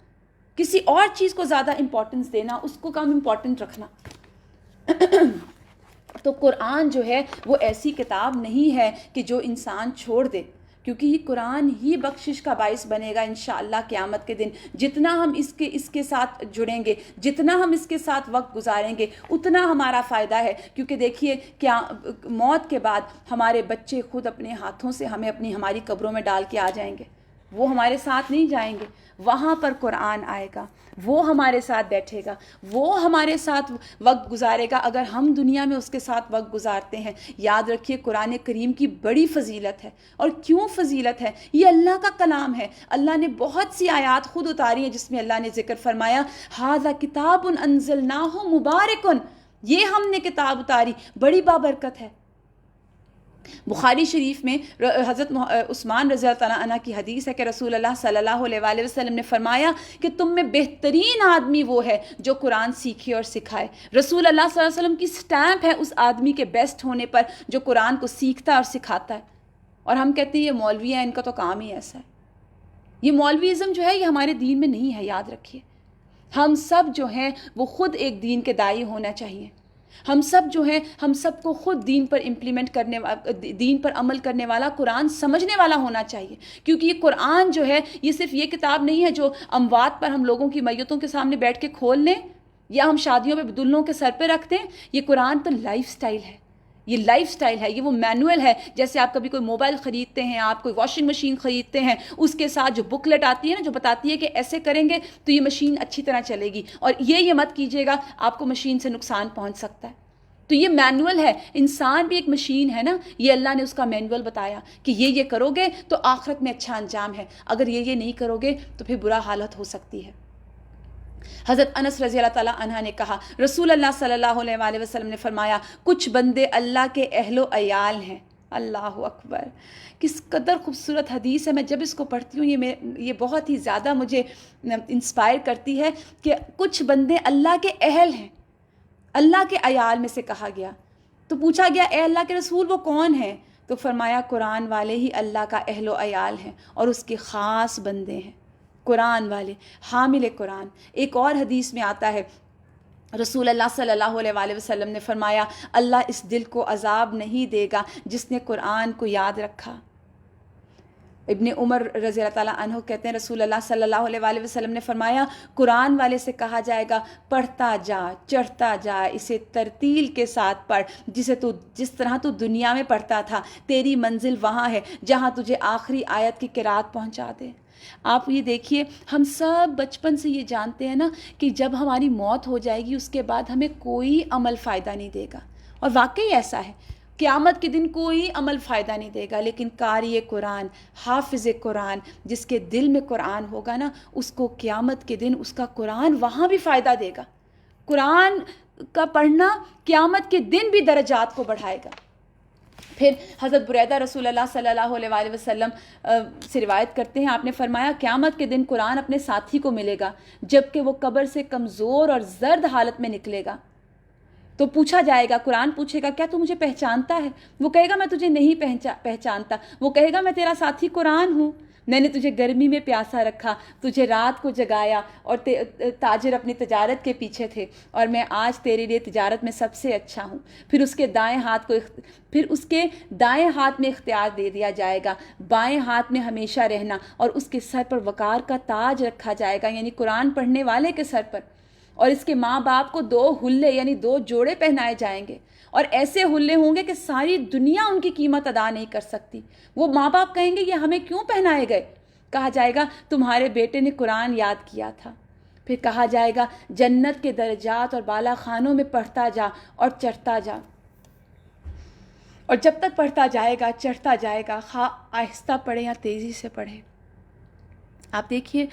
کسی اور چیز کو زیادہ امپورٹنس دینا، اس کو کم امپورٹنٹ رکھنا. تو قرآن جو ہے وہ ایسی کتاب نہیں ہے کہ جو انسان چھوڑ دے، کیونکہ یہ قرآن ہی بخشش کا باعث بنے گا انشاءاللہ قیامت کے دن. جتنا ہم اس کے ساتھ جڑیں گے، جتنا ہم اس کے ساتھ وقت گزاریں گے، اتنا ہمارا فائدہ ہے. کیونکہ دیکھیے کیا موت کے بعد ہمارے بچے خود اپنے ہاتھوں سے ہماری قبروں میں ڈال کے آ جائیں گے. وہ ہمارے ساتھ نہیں جائیں گے، وہاں پر قرآن آئے گا، وہ ہمارے ساتھ بیٹھے گا، وہ ہمارے ساتھ وقت گزارے گا. اگر ہم دنیا میں اس کے ساتھ وقت گزارتے ہیں، یاد رکھیے قرآن کریم کی بڑی فضیلت ہے. اور کیوں فضیلت ہے؟ یہ اللہ کا کلام ہے. اللہ نے بہت سی آیات خود اتاری ہیں جس میں اللہ نے ذکر فرمایا ھذا کتاب انزلناہ مبارک، یہ ہم نے کتاب اتاری، بڑی بابرکت ہے. بخاری شریف میں حضرت عثمان رضی اللہ تعالیٰ عنہ کی حدیث ہے کہ رسول اللہ صلی اللہ علیہ وآلہ وسلم نے فرمایا کہ تم میں بہترین آدمی وہ ہے جو قرآن سیکھے اور سکھائے. رسول اللہ صلی اللہ علیہ وسلم کی سٹیمپ ہے اس آدمی کے بیسٹ ہونے پر جو قرآن کو سیکھتا اور سکھاتا ہے. اور ہم کہتے ہیں یہ مولوی ہیں، ان کا تو کام ہی ایسا ہے. یہ مولویزم جو ہے یہ ہمارے دین میں نہیں ہے. یاد رکھیے ہم سب جو ہیں وہ خود ایک دین کے داعی ہونا چاہیے. ہم سب جو ہیں، ہم سب کو خود دین پر دین پر عمل کرنے والا، قرآن سمجھنے والا ہونا چاہیے. کیونکہ یہ قرآن جو ہے یہ صرف یہ کتاب نہیں ہے جو اموات پر ہم لوگوں کی میتوں کے سامنے بیٹھ کے کھول لیں یا ہم شادیوں پہ دلہنوں کے سر پہ رکھتے ہیں. یہ قرآن تو لائف سٹائل ہے. یہ لائف سٹائل ہے، یہ وہ مینول ہے. جیسے آپ کبھی کوئی موبائل خریدتے ہیں، آپ کوئی واشنگ مشین خریدتے ہیں، اس کے ساتھ جو بکلیٹ آتی ہے نا، جو بتاتی ہے کہ ایسے کریں گے تو یہ مشین اچھی طرح چلے گی، اور یہ مت کیجیے گا آپ کو مشین سے نقصان پہنچ سکتا ہے. تو یہ مینول ہے. انسان بھی ایک مشین ہے نا، یہ اللہ نے اس کا مینول بتایا کہ یہ کرو گے تو آخرت میں اچھا انجام ہے، اگر یہ نہیں کرو گے تو پھر برا حالت ہو سکتی ہے. حضرت انس رضی اللہ تعالیٰ عنہ نے کہا رسول اللہ صلی اللہ علیہ وآلہ وسلم نے فرمایا کچھ بندے اللہ کے اہل و عیال ہیں. اللہ اکبر، کس قدر خوبصورت حدیث ہے. میں جب اس کو پڑھتی ہوں یہ بہت ہی زیادہ مجھے انسپائر کرتی ہے کہ کچھ بندے اللہ کے اہل ہیں. اللہ کے عیال میں سے کہا گیا تو پوچھا گیا اے اللہ کے رسول وہ کون ہیں؟ تو فرمایا قرآن والے ہی اللہ کا اہل و عیال ہیں اور اس کے خاص بندے ہیں. قرآن والے، حامل قرآن. ایک اور حدیث میں آتا ہے رسول اللہ صلی اللہ علیہ وآلہ وسلم نے فرمایا اللہ اس دل کو عذاب نہیں دے گا جس نے قرآن کو یاد رکھا. ابن عمر رضی اللہ تعالیٰ عنہ کہتے ہیں رسول اللہ صلی اللہ علیہ وآلہ وسلم نے فرمایا قرآن والے سے کہا جائے گا پڑھتا جا، چڑھتا جا، اسے ترتیل کے ساتھ پڑھ، جس طرح تو دنیا میں پڑھتا تھا تیری منزل وہاں ہے جہاں تجھے آخری آیت کی قرات پہنچا دے. آپ یہ دیکھیے ہم سب بچپن سے یہ جانتے ہیں نا کہ جب ہماری موت ہو جائے گی اس کے بعد ہمیں کوئی عمل فائدہ نہیں دے گا، اور واقعی ایسا ہے. قیامت کے دن کوئی عمل فائدہ نہیں دے گا، لیکن قاری قرآن، حافظ قرآن، جس کے دل میں قرآن ہوگا نا، اس کو قیامت کے دن اس کا قرآن وہاں بھی فائدہ دے گا. قرآن کا پڑھنا قیامت کے دن بھی درجات کو بڑھائے گا. پھر حضرت بریدہ رسول اللہ صلی اللہ علیہ وآلہ وسلم سے روایت کرتے ہیں، آپ نے فرمایا قیامت کے دن قرآن اپنے ساتھی کو ملے گا جب کہ وہ قبر سے کمزور اور زرد حالت میں نکلے گا. تو پوچھا جائے گا، قرآن پوچھے گا کیا تو مجھے پہچانتا ہے؟ وہ کہے گا میں تجھے نہیں پہچانتا. وہ کہے گا میں تیرا ساتھی قرآن ہوں، میں نے تجھے گرمی میں پیاسا رکھا، تجھے رات کو جگایا، اور تاجر اپنی تجارت کے پیچھے تھے، اور میں آج تیرے لیے تجارت میں سب سے اچھا ہوں. پھر اس کے دائیں ہاتھ میں اختیار دے دیا جائے گا، بائیں ہاتھ میں ہمیشہ رہنا، اور اس کے سر پر وقار کا تاج رکھا جائے گا، یعنی قرآن پڑھنے والے کے سر پر. اور اس کے ماں باپ کو 2 حلے یعنی 2 جوڑے پہنائے جائیں گے، اور ایسے حلے ہوں گے کہ ساری دنیا ان کی قیمت ادا نہیں کر سکتی. وہ ماں باپ کہیں گے یہ ہمیں کیوں پہنائے گئے؟ کہا جائے گا تمہارے بیٹے نے قرآن یاد کیا تھا. پھر کہا جائے گا جنت کے درجات اور بالا خانوں میں پڑھتا جا اور چڑھتا جا. اور جب تک پڑھتا جائے گا، چڑھتا جائے گا، خواہ آہستہ پڑھے یا تیزی سے پڑھے. آپ دیکھیے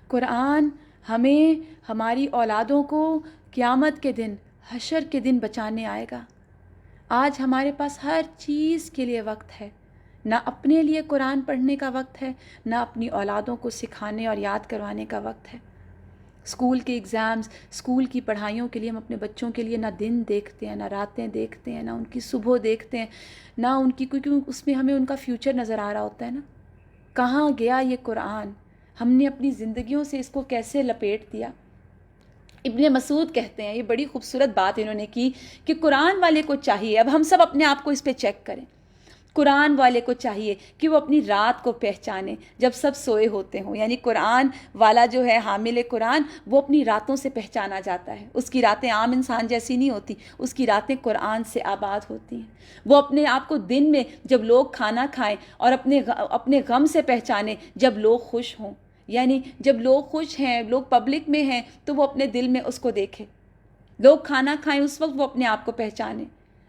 قرآن ہمیں، ہماری اولادوں کو قیامت کے دن حشر کے دن بچانے آئے گا۔ آج ہمارے پاس ہر چیز کے لیے وقت ہے، نہ اپنے لیے قرآن پڑھنے کا وقت ہے، نہ اپنی اولادوں کو سکھانے اور یاد کروانے کا وقت ہے۔ اسکول کے ایگزامز، اسکول کی پڑھائیوں کے لیے ہم اپنے بچوں کے لیے نہ دن دیکھتے ہیں، نہ راتیں دیکھتے ہیں، نہ ان کی صبح دیکھتے ہیں، نہ ان کی، کیونکہ اس میں ہمیں ان کا فیوچر نظر آ رہا ہوتا ہے نا۔ کہاں گیا یہ قرآن؟ ہم نے اپنی زندگیوں سے اس کو کیسے لپیٹ دیا؟ ابن مسعود کہتے ہیں، یہ بڑی خوبصورت بات انہوں نے کی کہ قرآن والے کو چاہیے، اب ہم سب اپنے آپ کو اس پہ چیک کریں، قرآن والے کو چاہیے کہ وہ اپنی رات کو پہچانے جب سب سوئے ہوتے ہوں، یعنی قرآن والا جو ہے حامل قرآن، وہ اپنی راتوں سے پہچانا جاتا ہے۔ اس کی راتیں عام انسان جیسی نہیں ہوتی، اس کی راتیں قرآن سے آباد ہوتی ہیں۔ وہ اپنے آپ کو دن میں جب لوگ کھانا کھائیں اور اپنے غم سے پہچانے جب لوگ خوش ہوں، یعنی جب لوگ خوش ہیں، لوگ پبلک میں ہیں تو وہ اپنے دل میں اس کو دیکھے، لوگ کھانا کھائیں اس وقت وہ اپنے آپ کو پہچانے،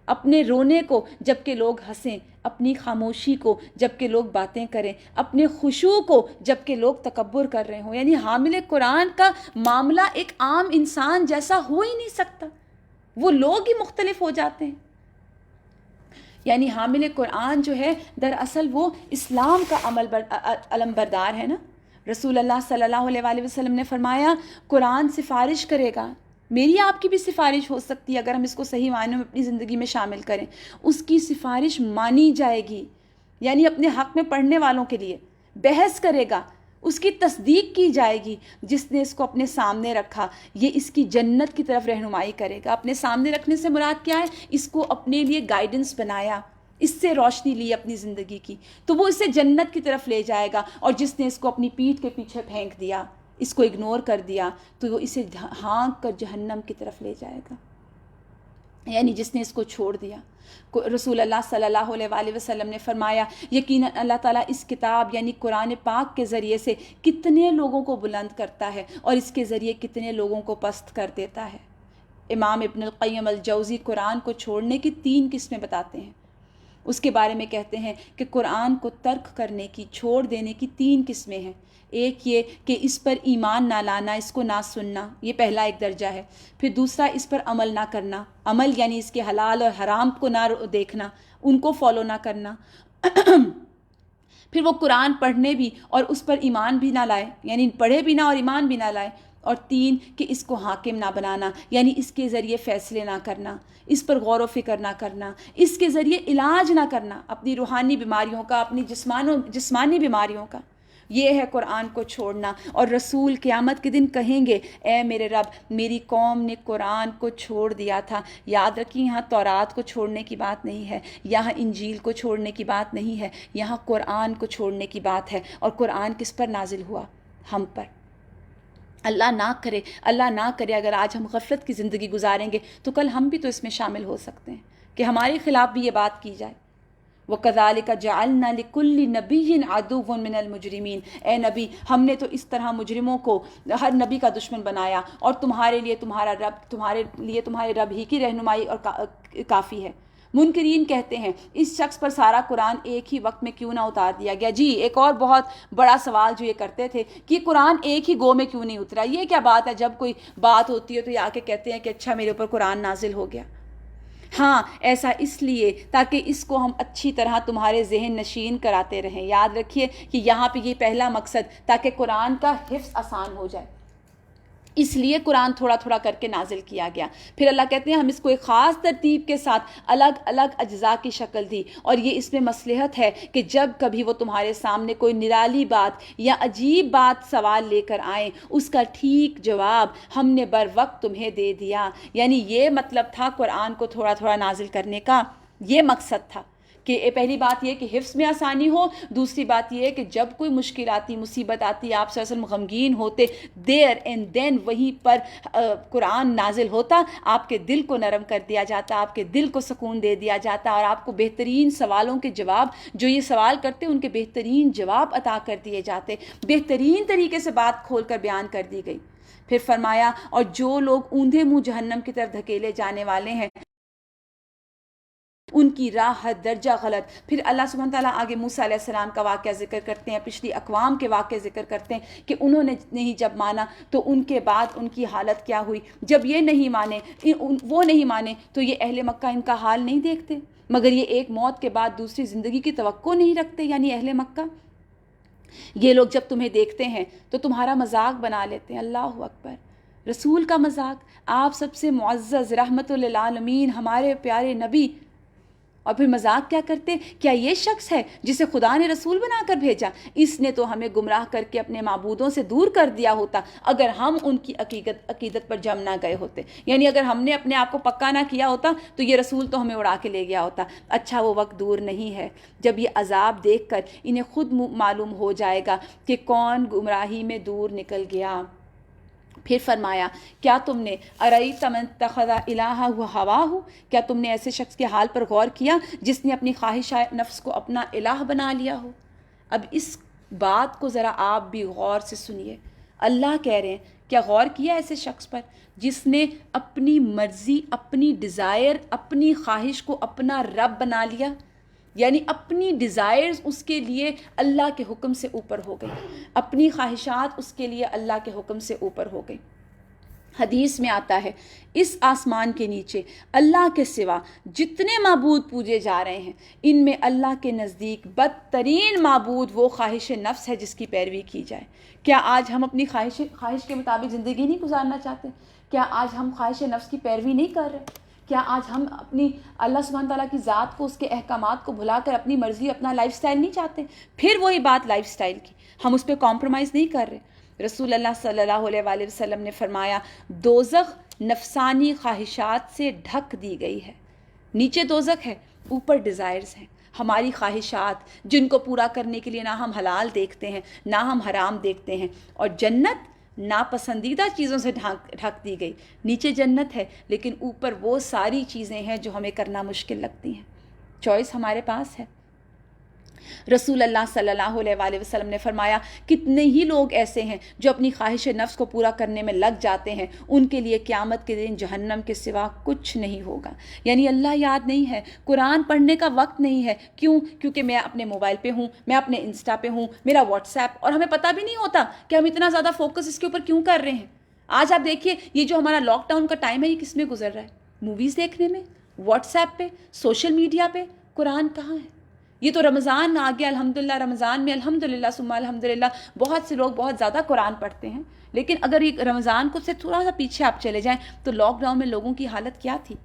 اپنے رونے کو جب کہ لوگ ہنسیں، اپنی خاموشی کو جب کہ لوگ باتیں کریں، اپنے خشوع کو جب کہ لوگ تکبر کر رہے ہوں۔ یعنی حامل قرآن کا معاملہ ایک عام انسان جیسا ہو ہی نہیں سکتا، وہ لوگ ہی مختلف ہو جاتے ہیں۔ یعنی حامل قرآن جو ہے دراصل وہ اسلام کا علم بردار ہے نا۔ رسول اللہ صلی اللہ علیہ وآلہ وسلم نے فرمایا قرآن سفارش کرے گا، میری آپ کی بھی سفارش ہو سکتی ہے اگر ہم اس کو صحیح معنوں میں اپنی زندگی میں شامل کریں، اس کی سفارش مانی جائے گی، یعنی اپنے حق میں پڑھنے والوں کے لیے بحث کرے گا، اس کی تصدیق کی جائے گی۔ جس نے اس کو اپنے سامنے رکھا یہ اس کی جنت کی طرف رہنمائی کرے گا۔ اپنے سامنے رکھنے سے مراد کیا ہے؟ اس کو اپنے لیے گائیڈنس بنایا، اس سے روشنی لی اپنی زندگی کی، تو وہ اسے جنت کی طرف لے جائے گا۔ اور جس نے اس کو اپنی پیٹھ کے پیچھے پھینک دیا، اس کو اگنور کر دیا، تو وہ اسے ہانک کر جہنم کی طرف لے جائے گا، یعنی جس نے اس کو چھوڑ دیا۔ رسول اللہ صلی اللہ علیہ وآلہ وسلم نے فرمایا یقیناً اللہ تعالیٰ اس کتاب یعنی قرآن پاک کے ذریعے سے کتنے لوگوں کو بلند کرتا ہے اور اس کے ذریعے کتنے لوگوں کو پست کر دیتا ہے۔ امام ابن القیم الجوزی قرآن کو چھوڑنے کی 3 قسمیں بتاتے ہیں۔ اس کے بارے میں کہتے ہیں کہ قرآن کو ترک کرنے کی، چھوڑ دینے کی 3 قسمیں ہیں۔ ایک یہ کہ اس پر ایمان نہ لانا، اس کو نہ سننا، یہ پہلا ایک درجہ ہے۔ پھر دوسرا اس پر عمل نہ کرنا، عمل یعنی اس کے حلال اور حرام کو نہ دیکھنا، ان کو فالو نہ کرنا۔ پھر وہ قرآن پڑھنے بھی اور اس پر ایمان بھی نہ لائے، یعنی پڑھے بھی نہ اور ایمان بھی نہ لائے۔ اور 3 کہ اس کو حاکم نہ بنانا، یعنی اس کے ذریعے فیصلے نہ کرنا، اس پر غور و فکر نہ کرنا، اس کے ذریعے علاج نہ کرنا اپنی روحانی بیماریوں کا، اپنی جسمانی بیماریوں کا۔ یہ ہے قرآن کو چھوڑنا۔ اور رسول قیامت کے دن کہیں گے اے میرے رب، میری قوم نے قرآن کو چھوڑ دیا تھا۔ یاد رکھیں یہاں تورات کو چھوڑنے کی بات نہیں ہے، یہاں انجیل کو چھوڑنے کی بات نہیں ہے، یہاں قرآن کو چھوڑنے کی بات ہے۔ اور قرآن کس پر نازل ہوا؟ ہم پر۔ اللہ نہ کرے اگر آج ہم غفلت کی زندگی گزاریں گے تو کل ہم بھی تو اس میں شامل ہو سکتے ہیں کہ ہمارے خلاف بھی یہ بات کی جائے۔ وَكَذَلِكَ جَعَلْنَا لِكُلِّ نَبِيٍّ عَدُوًّا مِّنَ الْمُجْرِمِينَ، اے نبی ہم نے تو اس طرح مجرموں کو ہر نبی کا دشمن بنایا، اور تمہارے لیے تمہارے رب ہی کی رہنمائی اور کافی ہے۔ منکرین کہتے ہیں اس شخص پر سارا قرآن ایک ہی وقت میں کیوں نہ اتار دیا گیا؟ جی ایک اور بہت بڑا سوال جو یہ کرتے تھے کہ قرآن ایک ہی گو میں کیوں نہیں اترا؟ یہ کیا بات ہے؟ جب کوئی بات ہوتی ہے تو یہ آ کے کہتے ہیں کہ اچھا میرے اوپر قرآن نازل ہو گیا۔ ہاں ایسا اس لیے تاکہ اس کو ہم اچھی طرح تمہارے ذہن نشین کراتے رہیں۔ یاد رکھیے کہ یہاں پہ یہ پہلا مقصد تاکہ قرآن کا حفظ آسان ہو جائے، اس لیے قرآن تھوڑا تھوڑا کر کے نازل کیا گیا۔ پھر اللہ کہتے ہیں ہم اس کو ایک خاص ترتیب کے ساتھ الگ الگ اجزاء کی شکل دی، اور یہ اس میں مصلحت ہے کہ جب کبھی وہ تمہارے سامنے کوئی نرالی بات یا عجیب بات سوال لے کر آئیں، اس کا ٹھیک جواب ہم نے بر وقت تمہیں دے دیا۔ یعنی یہ مطلب تھا قرآن کو تھوڑا تھوڑا نازل کرنے کا، یہ مقصد تھا کہ پہلی بات یہ کہ حفظ میں آسانی ہو، دوسری بات یہ کہ جب کوئی مشکل آتی، مصیبت آتی، آپ صلی اللہ علیہ وسلم غمگین ہوتے، دیر اینڈ دین وہیں پر قرآن نازل ہوتا، آپ کے دل کو نرم کر دیا جاتا، آپ کے دل کو سکون دے دیا جاتا، اور آپ کو بہترین سوالوں کے جواب، جو یہ سوال کرتے ان کے بہترین جواب عطا کر دیے جاتے، بہترین طریقے سے بات کھول کر بیان کر دی گئی۔ پھر فرمایا اور جو لوگ اوندھے منہ جہنم کی طرف دھکیلے جانے والے ہیں ان کی راہ حد درجہ غلط. پھر اللہ سبحانہ تعالیٰ آگے موسیٰ علیہ السلام کا واقعہ ذکر کرتے ہیں, پچھلی اقوام کے واقعے ذکر کرتے ہیں کہ انہوں نے نہیں جب مانا تو ان کے بعد ان کی حالت کیا ہوئی. جب یہ نہیں مانے, وہ نہیں مانے, تو یہ اہل مکہ ان کا حال نہیں دیکھتے, مگر یہ ایک موت کے بعد دوسری زندگی کی توقع نہیں رکھتے. یعنی اہل مکہ یہ لوگ جب تمہیں دیکھتے ہیں تو تمہارا مذاق بنا لیتے ہیں. اللہ اکبر. رسول کا مذاق, آپ سب سے معزز رحمت للعالمین ہمارے پیارے نبی, اور پھر مذاق کیا کرتے, کیا یہ شخص ہے جسے خدا نے رسول بنا کر بھیجا؟ اس نے تو ہمیں گمراہ کر کے اپنے معبودوں سے دور کر دیا ہوتا اگر ہم ان کی عقیدت پر جم نہ گئے ہوتے. یعنی اگر ہم نے اپنے آپ کو پکا نہ کیا ہوتا تو یہ رسول تو ہمیں اڑا کے لے گیا ہوتا. اچھا وہ وقت دور نہیں ہے جب یہ عذاب دیکھ کر انہیں خود معلوم ہو جائے گا کہ کون گمراہی میں دور نکل گیا. پھر فرمایا, کیا تم نے ارأیت من اتخذ الہہ ہواہ, کیا تم نے ایسے شخص کے حال پر غور کیا جس نے اپنی خواہش نفس کو اپنا الہ بنا لیا ہو؟ اب اس بات کو ذرا آپ بھی غور سے سنیے. اللہ کہہ رہے ہیں کیا غور کیا ایسے شخص پر جس نے اپنی مرضی, اپنی ڈیزائر, اپنی خواہش کو اپنا رب بنا لیا؟ یعنی اپنی ڈیزائرز اس کے لیے اللہ کے حکم سے اوپر ہو گئی, اپنی خواہشات اس کے لیے اللہ کے حکم سے اوپر ہو گئی. حدیث میں آتا ہے اس آسمان کے نیچے اللہ کے سوا جتنے معبود پوجے جا رہے ہیں ان میں اللہ کے نزدیک بدترین معبود وہ خواہش نفس ہے جس کی پیروی کی جائے. کیا آج ہم اپنی خواہش کے مطابق زندگی نہیں گزارنا چاہتے؟ کیا آج ہم خواہش نفس کی پیروی نہیں کر رہے؟ کیا آج ہم اپنی اللہ سبحانہ تعالیٰ کی ذات کو, اس کے احکامات کو بھلا کر اپنی مرضی, اپنا لائف سٹائل نہیں چاہتے؟ پھر وہی بات لائف سٹائل کی, ہم اس پہ کمپرومائز نہیں کر رہے. رسول اللہ صلی اللہ علیہ وآلہ وسلم نے فرمایا دوزخ نفسانی خواہشات سے ڈھک دی گئی ہے. نیچے دوزخ ہے, اوپر ڈیزائرز ہیں, ہماری خواہشات جن کو پورا کرنے کے لیے نہ ہم حلال دیکھتے ہیں نہ ہم حرام دیکھتے ہیں. اور جنت ناپسندیدہ چیزوں سے ڈھک دی گئی. نیچے جنت ہے لیکن اوپر وہ ساری چیزیں ہیں جو ہمیں کرنا مشکل لگتی ہیں. چوائس ہمارے پاس ہے. رسول اللہ صلی اللہ علیہ وآلہ وسلم نے فرمایا کتنے ہی لوگ ایسے ہیں جو اپنی خواہش نفس کو پورا کرنے میں لگ جاتے ہیں, ان کے لیے قیامت کے دن جہنم کے سوا کچھ نہیں ہوگا. یعنی اللہ یاد نہیں ہے, قرآن پڑھنے کا وقت نہیں ہے. کیوں؟ کیونکہ میں اپنے موبائل پہ ہوں, میں اپنے انسٹا پہ ہوں, میرا واٹس ایپ, اور ہمیں پتہ بھی نہیں ہوتا کہ ہم اتنا زیادہ فوکس اس کے اوپر کیوں کر رہے ہیں. آج آپ دیکھیے یہ جو ہمارا لاک ڈاؤن کا ٹائم ہے یہ کس میں گزر رہا ہے؟ موویز دیکھنے میں, واٹس ایپ پہ, سوشل میڈیا پہ. قرآن کہاں ہے؟ یہ تو رمضان آ گیا, الحمدللہ رمضان میں الحمدللہ ثم الحمدللہ بہت سے لوگ بہت زیادہ قرآن پڑھتے ہیں, لیکن اگر یہ رمضان کو سے تھوڑا سا پیچھے آپ چلے جائیں تو لاک ڈاؤن میں لوگوں کی حالت کیا تھی.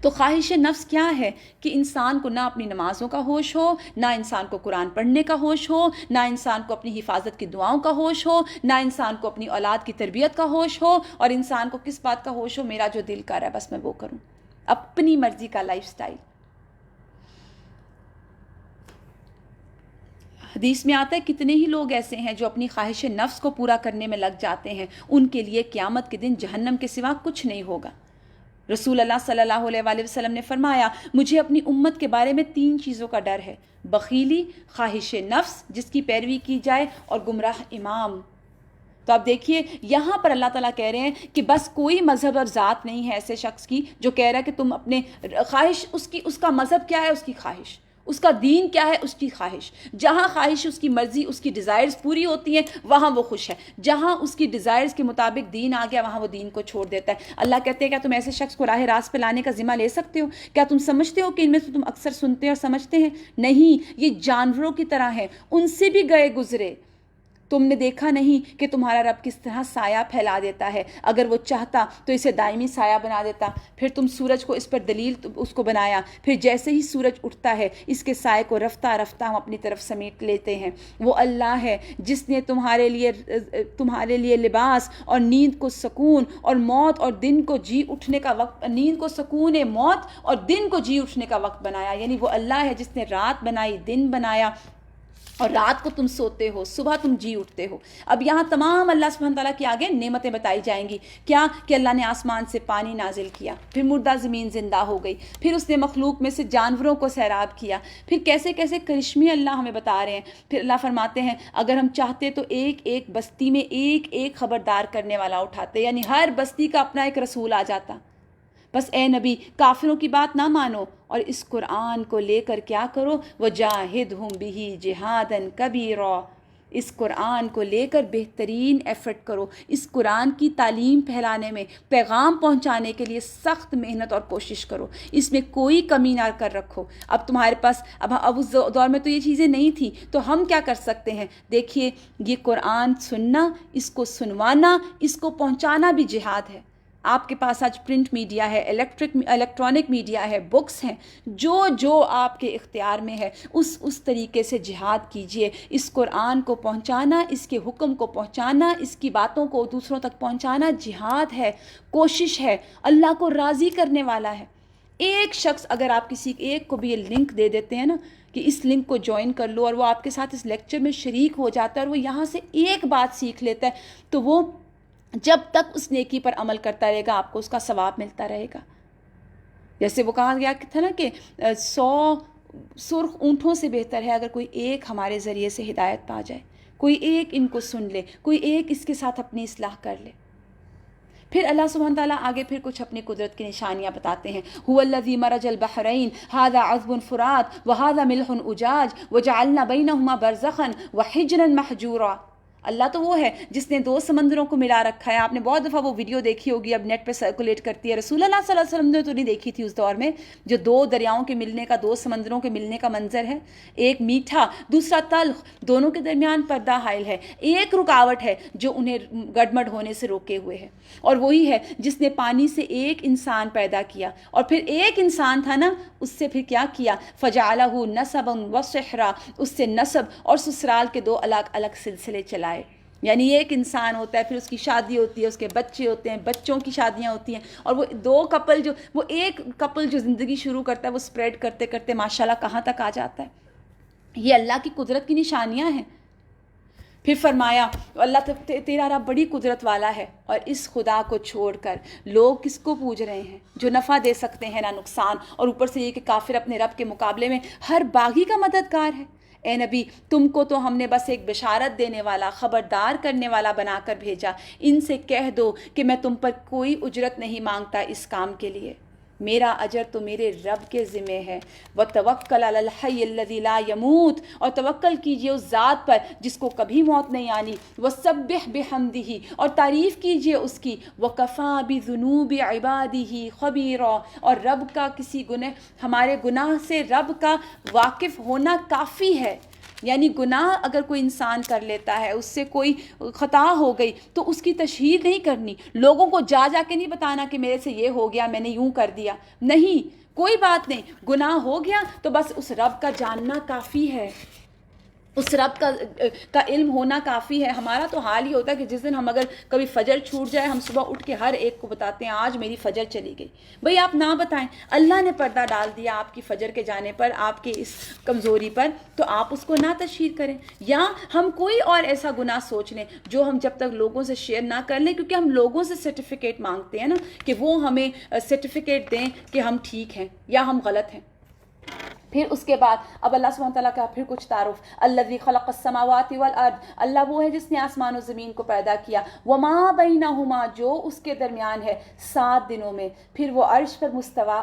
تو خواہش نفس کیا ہے کہ انسان کو نہ اپنی نمازوں کا ہوش ہو, نہ انسان کو قرآن پڑھنے کا ہوش ہو, نہ انسان کو اپنی حفاظت کی دعاؤں کا ہوش ہو, نہ انسان کو اپنی اولاد کی تربیت کا ہوش ہو, اور انسان کو کس بات کا ہوش ہو, میرا جو دل کر رہا ہے بس میں وہ کروں, اپنی مرضی کا لائف سٹائل. حدیث میں آتا ہے کتنے ہی لوگ ایسے ہیں جو اپنی خواہش نفس کو پورا کرنے میں لگ جاتے ہیں, ان کے لیے قیامت کے دن جہنم کے سوا کچھ نہیں ہوگا. رسول اللہ صلی اللہ علیہ وآلہ وسلم نے فرمایا مجھے اپنی امت کے بارے میں 3 چیزوں کا ڈر ہے, بخیلی, خواہش نفس جس کی پیروی کی جائے, اور گمراہ امام. تو آپ دیکھیے یہاں پر اللہ تعالیٰ کہہ رہے ہیں کہ بس کوئی مذہب اور ذات نہیں ہے ایسے شخص کی جو کہہ رہا ہے کہ تم اپنے خواہش, اس کا مذہب کیا ہے, اس کی خواہش, اس کا دین کیا ہے, اس کی خواہش. جہاں خواہش, اس کی مرضی, اس کی ڈیزائرز پوری ہوتی ہیں وہاں وہ خوش ہے. جہاں اس کی ڈیزائرز کے مطابق دین آ گیا وہاں وہ دین کو چھوڑ دیتا ہے. اللہ کہتے ہیں کیا تم ایسے شخص کو راہ راست پہ لانے کا ذمہ لے سکتے ہو؟ کیا تم سمجھتے ہو کہ ان میں سے تم اکثر سنتے اور سمجھتے ہیں؟ نہیں, یہ جانوروں کی طرح ہیں, ان سے بھی گئے گزرے. تم نے دیکھا نہیں کہ تمہارا رب کس طرح سایہ پھیلا دیتا ہے, اگر وہ چاہتا تو اسے دائمی سایہ بنا دیتا. پھر تم سورج کو اس پر دلیل اس کو بنایا, پھر جیسے ہی سورج اٹھتا ہے اس کے سائے کو رفتہ رفتہ ہم اپنی طرف سمیٹ لیتے ہیں. وہ اللہ ہے جس نے تمہارے لیے لباس اور نیند کو سکون اور موت اور دن کو جی اٹھنے کا وقت, نیند کو سکون موت اور دن کو جی اٹھنے کا وقت بنایا. یعنی وہ اللہ ہے جس نے رات بنائی, دن بنایا, اور رات کو تم سوتے ہو, صبح تم جی اٹھتے ہو. اب یہاں تمام اللہ سبحانہ تعالیٰ کی آگے نعمتیں بتائی جائیں گی. کیا کہ اللہ نے آسمان سے پانی نازل کیا, پھر مردہ زمین زندہ ہو گئی, پھر اس نے مخلوق میں سے جانوروں کو سیراب کیا, پھر کیسے کیسے کرشمے اللہ ہمیں بتا رہے ہیں. پھر اللہ فرماتے ہیں اگر ہم چاہتے تو ایک ایک بستی میں ایک ایک خبردار کرنے والا اٹھاتے, یعنی ہر بستی کا اپنا ایک رسول آ جاتا. بس اے نبی کافروں کی بات نہ مانو اور اس قرآن کو لے کر کیا کرو، وجاہدہم بہ جہادا کبیرا، اس قرآن کو لے کر بہترین ایفرٹ کرو، اس قرآن کی تعلیم پھیلانے میں، پیغام پہنچانے کے لیے سخت محنت اور کوشش کرو، اس میں کوئی کمی نہ کر رکھو۔ اب تمہارے پاس اب اس دور میں تو یہ چیزیں نہیں تھیں، تو ہم کیا کر سکتے ہیں؟ دیکھیے یہ قرآن سننا، اس کو سنوانا، اس کو پہنچانا بھی جہاد ہے۔ آپ کے پاس آج پرنٹ میڈیا ہے، الیکٹرانک میڈیا ہے، بکس ہیں، جو آپ کے اختیار میں ہے اس طریقے سے جہاد کیجئے۔ اس قرآن کو پہنچانا، اس کے حکم کو پہنچانا، اس کی باتوں کو دوسروں تک پہنچانا جہاد ہے، کوشش ہے، اللہ کو راضی کرنے والا ہے۔ ایک شخص اگر آپ کسی ایک کو بھی یہ لنک دے دیتے ہیں نا کہ اس لنک کو جوائن کر لو، اور وہ آپ کے ساتھ اس لیکچر میں شریک ہو جاتا ہے اور وہ یہاں سے ایک بات سیکھ لیتا ہے، تو وہ جب تک اس نیکی پر عمل کرتا رہے گا آپ کو اس کا ثواب ملتا رہے گا۔ جیسے وہ کہا گیا تھا نا کہ 100 سرخ اونٹوں سے بہتر ہے اگر کوئی ایک ہمارے ذریعے سے ہدایت پا جائے، کوئی ایک ان کو سن لے، کوئی ایک اس کے ساتھ اپنی اصلاح کر لے۔ پھر اللہ سبحانہ تعالیٰ آگے پھر کچھ اپنی قدرت کی نشانیاں بتاتے ہیں۔ هو الذی مرج البحرین ھذا عذب فرات وھذا ملح اجاج وجعلنا بینہما برزخا وحجرا محجورا۔ اللہ تو وہ ہے جس نے 2 سمندروں کو ملا رکھا ہے۔ آپ نے بہت دفعہ وہ ویڈیو دیکھی ہوگی، اب نیٹ پہ سرکولیٹ کرتی ہے۔ رسول اللہ صلی اللہ علیہ وسلم نے تو نہیں دیکھی تھی اس دور میں، جو 2 دریاؤں کے ملنے کا، 2 سمندروں کے ملنے کا منظر ہے، ایک میٹھا دوسرا تلخ، دونوں کے درمیان پردہ حائل ہے، ایک رکاوٹ ہے جو انہیں گڑمڑ ہونے سے روکے ہوئے ہے، اور وہی ہے جس نے پانی سے ایک انسان پیدا کیا، اور پھر ایک انسان تھا نا، اس سے پھر کیا کیا، فجعلہ نسبا وصہرا، اس سے نسب اور سسرال کے 2 الگ الگ سلسلے چلائے۔ یعنی ایک انسان ہوتا ہے، پھر اس کی شادی ہوتی ہے، اس کے بچے ہوتے ہیں، بچوں کی شادیاں ہوتی ہیں، اور وہ 2 کپل وہ ایک کپل جو زندگی شروع کرتا ہے وہ سپریڈ کرتے کرتے ماشاءاللہ کہاں تک آ جاتا ہے۔ یہ اللہ کی قدرت کی نشانیاں ہیں۔ پھر فرمایا اللہ تیرا رب بڑی قدرت والا ہے، اور اس خدا کو چھوڑ کر لوگ کس کو پوج رہے ہیں جو نفع دے سکتے ہیں نہ نقصان، اور اوپر سے یہ کہ کافر اپنے رب کے مقابلے میں ہر باغی کا مددگار ہے۔ اے نبی تم کو تو ہم نے بس ایک بشارت دینے والا، خبردار کرنے والا بنا کر بھیجا، ان سے کہہ دو کہ میں تم پر کوئی اجرت نہیں مانگتا اس کام کے لیے، میرا اجر تو میرے رب کے ذمہ ہے۔ وَتَوَكَّلْ عَلَى الْحَيِّ الَّذِي لَا يَمُوتُ، اور توکل کیجئے اس ذات پر جس کو کبھی موت نہیں آنی، وَسَبِّحْ بِحَمْدِهِ، اور تعریف کیجئے اس کی، وَكَفَى بِذُنُوبِ عِبَادِهِ خَبِيرًا، اور رب کا کسی گناہ، ہمارے گناہ سے رب کا واقف ہونا کافی ہے۔ یعنی گناہ اگر کوئی انسان کر لیتا ہے، اس سے کوئی خطا ہو گئی، تو اس کی تشہیر نہیں کرنی، لوگوں کو جا کے نہیں بتانا کہ میرے سے یہ ہو گیا، میں نے یوں کر دیا، نہیں، کوئی بات نہیں، گناہ ہو گیا تو بس اس رب کا جاننا کافی ہے، اس رب کا علم ہونا کافی ہے۔ ہمارا تو حال ہی ہوتا ہے کہ جس دن ہم اگر کبھی فجر چھوٹ جائے، ہم صبح اٹھ کے ہر ایک کو بتاتے ہیں آج میری فجر چلی گئی۔ بھئی آپ نہ بتائیں، اللہ نے پردہ ڈال دیا آپ کی فجر کے جانے پر، آپ کے اس کمزوری پر، تو آپ اس کو نہ تشہیر کریں، یا ہم کوئی اور ایسا گناہ سوچ لیں جو ہم جب تک لوگوں سے شیئر نہ کر لیں، کیونکہ ہم لوگوں سے سرٹیفکیٹ مانگتے ہیں نا، کہ وہ ہمیں سرٹیفکیٹ دیں کہ ہم ٹھیک ہیں یا ہم غلط ہیں۔ پھر اس کے بعد اب اللہ سبحانہ تعالیٰ کا پھر کچھ تعارف، الذی خلق السماوات والارض، اللہ وہ ہے جس نے آسمان و زمین کو پیدا کیا، وما بینہما، جو اس کے درمیان ہے، 7 دنوں میں، پھر وہ عرش پر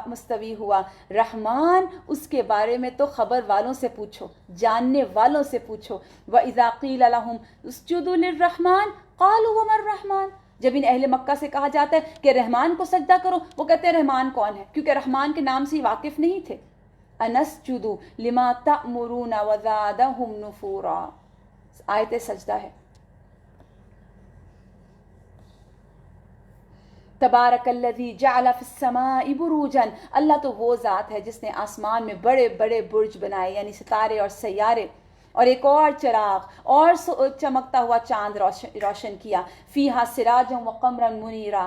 مستوی ہوا۔ رحمان، اس کے بارے میں تو خبر والوں سے پوچھو، جاننے والوں سے پوچھو۔ وَإِذَا قِيلَ لَهُمْ اسْجُدُوا لِلرَّحْمَنِ قَالُوا وَمَا الرَّحْمَنُ، جب ان اہل مکہ سے کہا جاتا ہے کہ رحمان کو سجدہ کرو، وہ کہتے ہیں رحمان کون ہے، کیونکہ رحمان کے نام سے واقف نہیں تھے۔ انسجد لما تأمرون وزادهم نفورا، آیت سجدہ ہے۔ تبارک الذی جعل فی السماء بروجا، اللہ تو وہ ذات ہے جس نے آسمان میں بڑے بڑے برج بنائے، یعنی ستارے اور سیارے، اور ایک اور چراغ اور چمکتا ہوا چاند روشن کیا، فیہا سراجا وقمرا منیرا،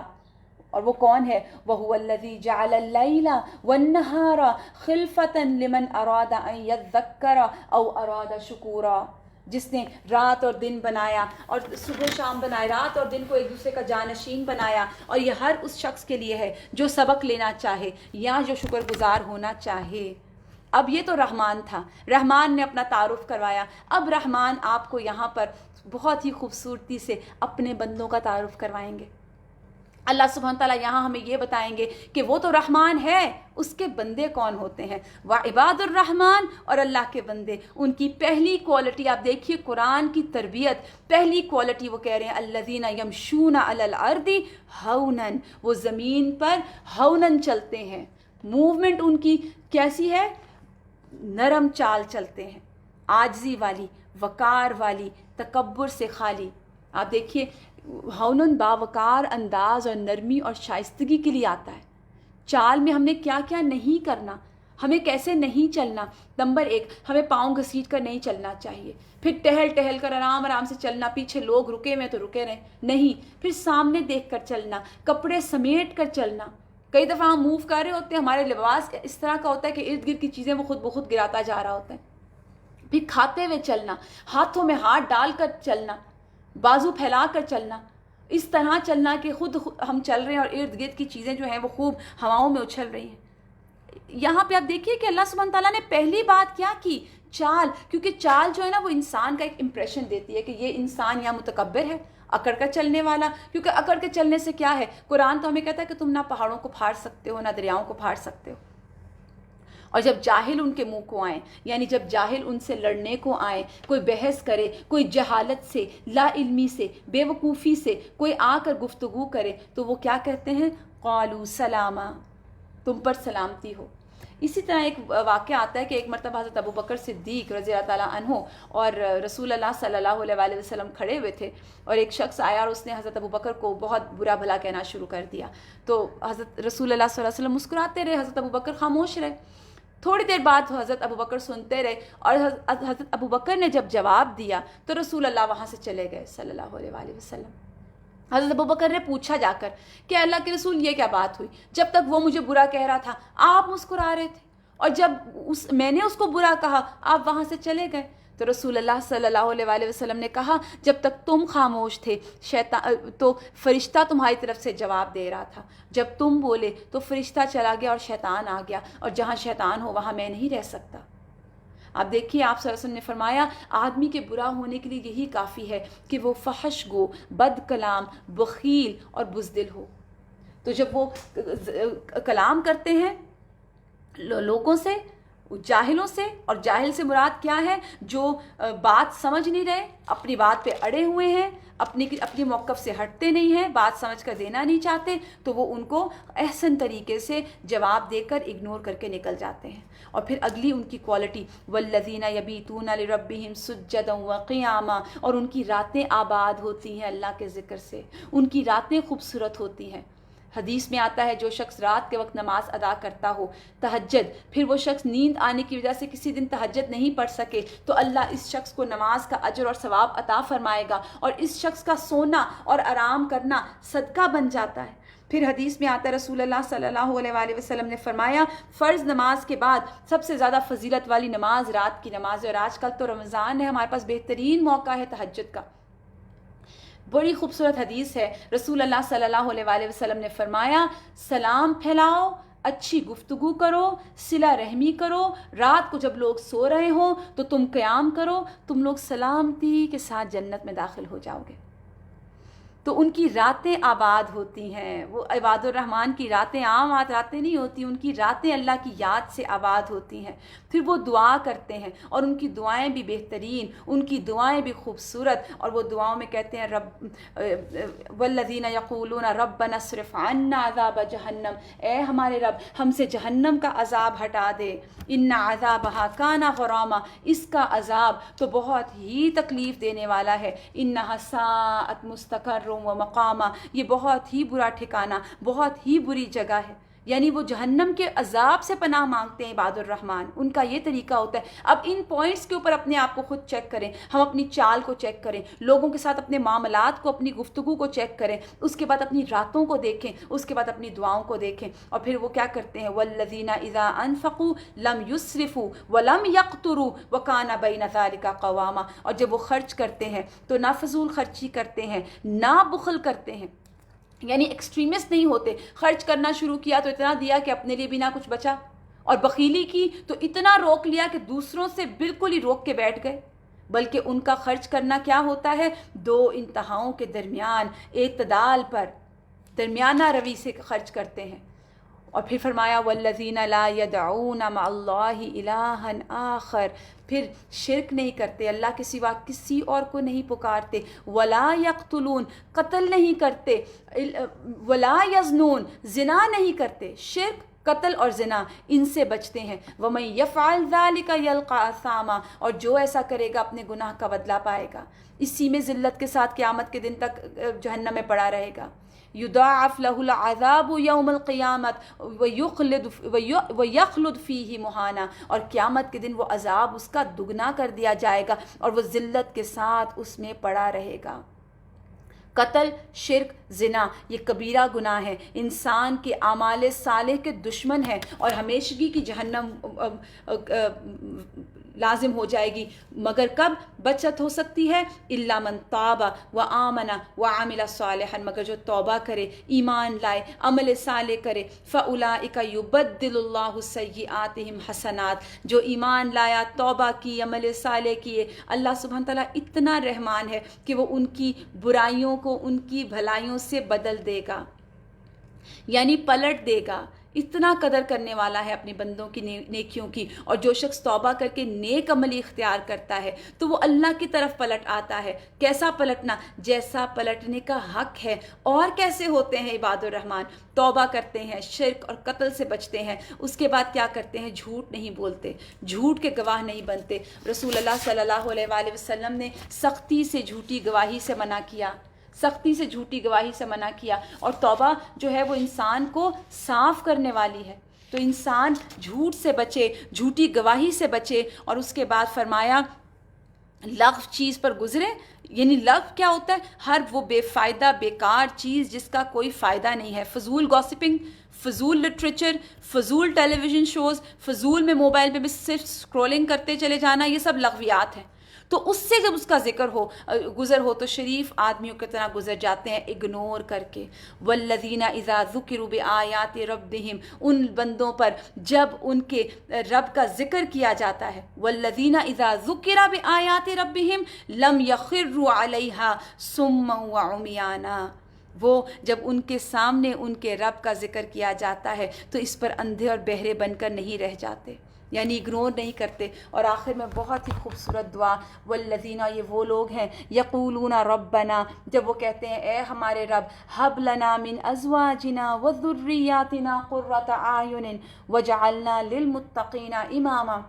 اور وہ کون ہے، وَهُوَ الَّذِي جَعَلَ اللَّيْلَ وَالنَّهَارَ خِلْفَةً لِمَنْ أَرَادَ أَنْ يَذَّكَّرَ أَوْ أَرَادَ شُكُورًا، جس نے رات اور دن بنایا، اور صبح شام بنائے، رات اور دن کو ایک دوسرے کا جانشین بنایا، اور یہ ہر اس شخص کے لیے ہے جو سبق لینا چاہے یا جو شکر گزار ہونا چاہے۔ اب یہ تو رحمان تھا، رحمان نے اپنا تعارف کروایا، اب رحمان آپ کو یہاں پر بہت ہی خوبصورتی سے اپنے بندوں کا تعارف کروائیں گے۔ اللہ سبحانہ تعالیٰ یہاں ہمیں یہ بتائیں گے کہ وہ تو رحمان ہے، اس کے بندے کون ہوتے ہیں، وعباد الرحمن، اور اللہ کے بندے، ان کی پہلی کوالٹی آپ دیکھیے قرآن کی تربیت، پہلی کوالٹی وہ کہہ رہے ہیں الذین یمشون علی الارض ہونا، وہ زمین پر ہونن چلتے ہیں، موومنٹ ان کی کیسی ہے، نرم چال چلتے ہیں، عاجزی والی، وقار والی، تکبر سے خالی. آپ دیکھیے ہونن باوقار انداز اور نرمی اور شائستگی کے لیے آتا ہے. چال میں ہم نے کیا کیا نہیں کرنا، ہمیں کیسے نہیں چلنا. نمبر 1، ہمیں پاؤں گھسیٹ کر نہیں چلنا چاہیے، پھر ٹہل ٹہل کر آرام آرام سے چلنا، پیچھے لوگ رکے ہوئے تو رکے رہیں نہیں، پھر سامنے دیکھ کر چلنا، کپڑے سمیٹ کر چلنا. کئی دفعہ ہم موو کر رہے ہوتے ہیں، ہمارے لباس اس طرح کا ہوتا ہے کہ ارد گرد کی چیزیں وہ خود بخود گراتا جا رہا ہوتا ہے. پھر کھاتے ہوئے چلنا، ہاتھوں میں ہاتھ ڈال کر چلنا، بازو پھیلا کر چلنا، اس طرح چلنا کہ خود ہم چل رہے ہیں اور ارد گرد کی چیزیں جو ہیں وہ خوب ہواؤں میں اچھل رہی ہیں. یہاں پہ آپ دیکھیے کہ اللہ سبحانہ تعالیٰ نے پہلی بات کیا کی، چال. کیونکہ چال جو ہے نا وہ انسان کا ایک امپریشن دیتی ہے کہ یہ انسان یا متکبر ہے، اکڑ کر چلنے والا. کیونکہ اکڑ کے چلنے سے کیا ہے، قرآن تو ہمیں کہتا ہے کہ تم نہ پہاڑوں کو پھاڑ سکتے ہو نہ دریاؤں کو پھاڑ سکتے ہو. اور جب جاہل ان کے منہ کو آئیں، یعنی جب جاہل ان سے لڑنے کو آئیں، کوئی بحث کرے، کوئی جہالت سے، لا علمی سے، بے وقوفی سے کوئی آ کر گفتگو کرے، تو وہ کیا کہتے ہیں، قالوا سلاما، تم پر سلامتی ہو. اسی طرح ایک واقعہ آتا ہے کہ ایک مرتبہ حضرت ابوبکر صدیق رضی اللہ تعالیٰ عنہ اور رسول اللہ صلی اللہ علیہ وآلہ وسلم کھڑے ہوئے تھے، اور ایک شخص آیا اور اس نے حضرت ابوبکر کو بہت برا بھلا کہنا شروع کر دیا. تو حضرت رسول اللہ صلی اللہ علیہ وسلم مسکراتے رہے، حضرت ابوبکر خاموش رہے. تھوڑی دیر بعد حضرت ابوبکر سنتے رہے، اور حضرت ابوبکر نے جب جواب دیا تو رسول اللہ وہاں سے چلے گئے صلی اللہ علیہ وآلہ وسلم. حضرت ابوبکر نے پوچھا جا کر کہ اللہ کے رسول یہ کیا بات ہوئی، جب تک وہ مجھے برا کہہ رہا تھا آپ مسکرا رہے تھے، اور جب میں نے اس کو برا کہا آپ وہاں سے چلے گئے. تو رسول اللہ صلی اللہ علیہ وآلہ وسلم نے کہا جب تک تم خاموش تھے شیطان تو فرشتہ تمہاری طرف سے جواب دے رہا تھا، جب تم بولے تو فرشتہ چلا گیا اور شیطان آ گیا، اور جہاں شیطان ہو وہاں میں نہیں رہ سکتا. آپ دیکھیے آپ صلی اللہ علیہ وسلم نے فرمایا آدمی کے برا ہونے کے لیے یہی کافی ہے کہ وہ فحش گو، بد کلام، بخیل اور بزدل ہو. تو جب وہ کلام کرتے ہیں لوگوں سے، جاہلوں سے، اور جاہل سے مراد کیا ہے، جو بات سمجھ نہیں رہے، اپنی بات پہ اڑے ہوئے ہیں، اپنی موقف سے ہٹتے نہیں ہیں، بات سمجھ کر دینا نہیں چاہتے، تو وہ ان کو احسن طریقے سے جواب دے کر اگنور کر کے نکل جاتے ہیں. اور پھر اگلی ان کی کوالٹی والذین یبیتون لربہم سجدا وقیاما، اور ان کی راتیں آباد ہوتی ہیں اللہ کے ذکر سے، ان کی راتیں خوبصورت ہوتی ہیں. حدیث میں آتا ہے جو شخص رات کے وقت نماز ادا کرتا ہو تہجد، پھر وہ شخص نیند آنے کی وجہ سے کسی دن تہجد نہیں پڑھ سکے، تو اللہ اس شخص کو نماز کا اجر اور ثواب عطا فرمائے گا، اور اس شخص کا سونا اور آرام کرنا صدقہ بن جاتا ہے. پھر حدیث میں آتا ہے رسول اللہ صلی اللہ علیہ وآلہ وسلم نے فرمایا فرض نماز کے بعد سب سے زیادہ فضیلت والی نماز رات کی نماز ہے. اور آج کل تو رمضان ہے، ہمارے پاس بہترین موقع ہے تہجد کا. بڑی خوبصورت حدیث ہے، رسول اللہ صلی اللہ علیہ وآلہ وسلم نے فرمایا سلام پھیلاؤ، اچھی گفتگو کرو، صلہ رحمی کرو، رات کو جب لوگ سو رہے ہوں تو تم قیام کرو، تم لوگ سلامتی کے ساتھ جنت میں داخل ہو جاؤ گے. تو ان کی راتیں آباد ہوتی ہیں. وہ عباد الرحمن کی راتیں عام راتیں نہیں ہوتی، ان کی راتیں اللہ کی یاد سے آباد ہوتی ہیں. پھر وہ دعا کرتے ہیں اور ان کی دعائیں بھی بہترین، ان کی دعائیں بھی خوبصورت، اور وہ دعاؤں میں کہتے ہیں والذین یقولون ربنا اصرف عنا عذاب جہنم، اے ہمارے رب ہم سے جہنم کا عذاب ہٹا دے، ان عذابها کان غراما، اس کا عذاب تو بہت ہی تکلیف دینے والا ہے، انہا ساءت مستقر و مقامہ، یہ بہت ہی برا ٹھکانہ، بہت ہی بری جگہ ہے. یعنی وہ جہنم کے عذاب سے پناہ مانگتے ہیں عباد الرحمن، ان کا یہ طریقہ ہوتا ہے. اب ان پوائنٹس کے اوپر اپنے آپ کو خود چیک کریں، ہم اپنی چال کو چیک کریں، لوگوں کے ساتھ اپنے معاملات کو، اپنی گفتگو کو چیک کریں، اس کے بعد اپنی راتوں کو دیکھیں، اس کے بعد اپنی دعاؤں کو دیکھیں. اور پھر وہ کیا کرتے ہیں والذین اذا انفقوا لم یسرفوا ولم یقتروا وکان بین ذلک قواما، اور جب وہ خرچ کرتے ہیں تو نہ فضول خرچی کرتے ہیں، نہ بخل کرتے ہیں، یعنی ایکسٹریمسٹ نہیں ہوتے. خرچ کرنا شروع کیا تو اتنا دیا کہ اپنے لیے بھی نہ کچھ بچا، اور بخیلی کی تو اتنا روک لیا کہ دوسروں سے بالکل ہی روک کے بیٹھ گئے. بلکہ ان کا خرچ کرنا کیا ہوتا ہے، دو انتہاؤں کے درمیان، اعتدال پر، درمیانہ روی سے خرچ کرتے ہیں. اور پھر فرمایا والذین لا یدعون مع اللہ الہا آخر، پھر شرک نہیں کرتے، اللہ کے سوا کسی اور کو نہیں پکارتے، ولا یقتلون قتل نہیں کرتے، ولا یزنون زنا نہیں کرتے. شرک، قتل اور زنا ان سے بچتے ہیں. وَمَن يَفْعَلْ ذَلِكَ يَلْقَ أَثَامًا، اور جو ایسا کرے گا اپنے گناہ کا بدلہ پائے گا، اسی میں ذلت کے ساتھ قیامت کے دن تک جہنم میں پڑا رہے گا. یضاعف له العذاب یوم القیامت ویخلد فیہ مہانا، اور قیامت کے دن وہ عذاب اس کا دگنا کر دیا جائے گا اور وہ ذلت کے ساتھ اس میں پڑا رہے گا. قتل، شرک، زنا یہ کبیرہ گناہ ہے، انسان کے اعمال صالح کے دشمن ہے اور ہمیشگی کی جہنم لازم ہو جائے گی. مگر کب بچت ہو سکتی ہے؟ الا من تاب و آمن و عمل صالحا، مگر جو توبہ کرے، ایمان لائے، عمل صالح کرے. فاولئک یبدل اللہ سیئاتہم حسنات، جو ایمان لایا، توبہ کی، عمل صالح کیے، اللہ سبحانہ تعالیٰ اتنا رحمان ہے کہ وہ ان کی برائیوں کو ان کی بھلائیوں سے بدل دے گا، یعنی پلٹ دے گا. اتنا قدر کرنے والا ہے اپنے بندوں کی نیکیوں کی. اور جو شخص توبہ کر کے نیک عملی اختیار کرتا ہے تو وہ اللہ کی طرف پلٹ آتا ہے. کیسا پلٹنا؟ جیسا پلٹنے کا حق ہے. اور کیسے ہوتے ہیں عباد الرحمن؟ توبہ کرتے ہیں، شرک اور قتل سے بچتے ہیں، اس کے بعد کیا کرتے ہیں؟ جھوٹ نہیں بولتے، جھوٹ کے گواہ نہیں بنتے. رسول اللہ صلی اللہ علیہ وآلہ وسلم نے سختی سے جھوٹی گواہی سے منع کیا، سختی سے جھوٹی گواہی سے منع کیا. اور توبہ جو ہے وہ انسان کو صاف کرنے والی ہے. تو انسان جھوٹ سے بچے، جھوٹی گواہی سے بچے. اور اس کے بعد فرمایا لغو چیز پر گزرے. یعنی لغو کیا ہوتا ہے؟ ہر وہ بے فائدہ بیکار چیز جس کا کوئی فائدہ نہیں ہے. فضول گوسپنگ، فضول لٹریچر، فضول ٹیلی ویژن شوز، فضول میں موبائل پہ بھی صرف اسکرولنگ کرتے چلے جانا، یہ سب لغویات ہیں. تو اس سے جب اس کا ذکر ہو، گزر ہو، تو شریف آدمیوں کی طرح گزر جاتے ہیں اگنور کر کے. والذین اذا ذکروا بآیات ربہم، ان بندوں پر جب ان کے رب کا ذکر کیا جاتا ہے. والذین اذا ذکر بآیات ربہم لم یخروا علیہا صما وعمیانا، وہ جب ان کے سامنے ان کے رب کا ذکر کیا جاتا ہے تو اس پر اندھے اور بہرے بن کر نہیں رہ جاتے، یعنی اگنور نہیں کرتے. اور آخر میں بہت ہی خوبصورت دعا، والذین، یہ وہ لوگ ہیں، یقولون ربنا، جب وہ کہتے ہیں اے ہمارے رب، ہب لنا من ازواجنا وذریاتنا قرۃ اعین وجعلنا للمتقین اماما،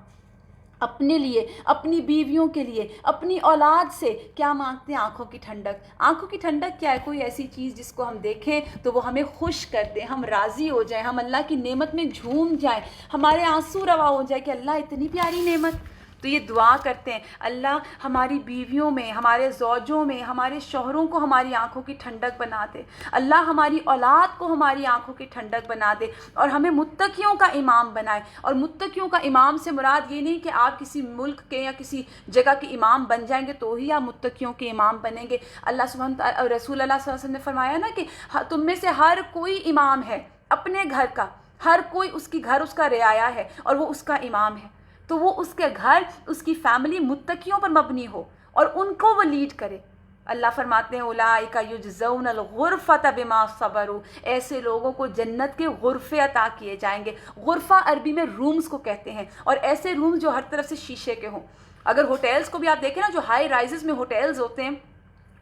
اپنے لیے، اپنی بیویوں کے لیے، اپنی اولاد سے کیا مانگتے ہیں؟ آنکھوں کی ٹھنڈک. آنکھوں کی ٹھنڈک کیا ہے؟ کوئی ایسی چیز جس کو ہم دیکھیں تو وہ ہمیں خوش کر دے، ہم راضی ہو جائیں، ہم اللہ کی نعمت میں جھوم جائیں، ہمارے آنسو روا ہو جائے کہ اللہ اتنی پیاری نعمت. تو یہ دعا کرتے ہیں اللہ ہماری بیویوں میں، ہمارے زوجوں میں، ہمارے شوہروں کو ہماری آنکھوں کی ٹھنڈک بنا دے، اللہ ہماری اولاد کو ہماری آنکھوں کی ٹھنڈک بنا دے، اور ہمیں متقیوں کا امام بنائے. اور متقیوں کا امام سے مراد یہ نہیں کہ آپ کسی ملک کے یا کسی جگہ کے امام بن جائیں گے تو ہی آپ متقیوں کے امام بنیں گے. اللہ سبحانہ تعالیٰ، رسول اللہ صلی اللہ علیہ وسلم نے فرمایا نا کہ تم میں سے ہر کوئی امام ہے اپنے گھر کا، ہر کوئی اس کی گھر اس کا رعایا ہے اور وہ اس کا امام ہے. تو وہ اس کے گھر، اس کی فیملی متقیوں پر مبنی ہو اور ان کو وہ لیڈ کرے. اللہ فرماتے ہیں اولئک یجزون الغرفۃ بما صبروا، ایسے لوگوں کو جنت کے غرفے عطا کیے جائیں گے. غرفہ عربی میں رومز کو کہتے ہیں، اور ایسے رومز جو ہر طرف سے شیشے کے ہوں. اگر ہوٹلز کو بھی آپ دیکھیں نا، جو ہائی رائزز میں ہوٹلز ہوتے ہیں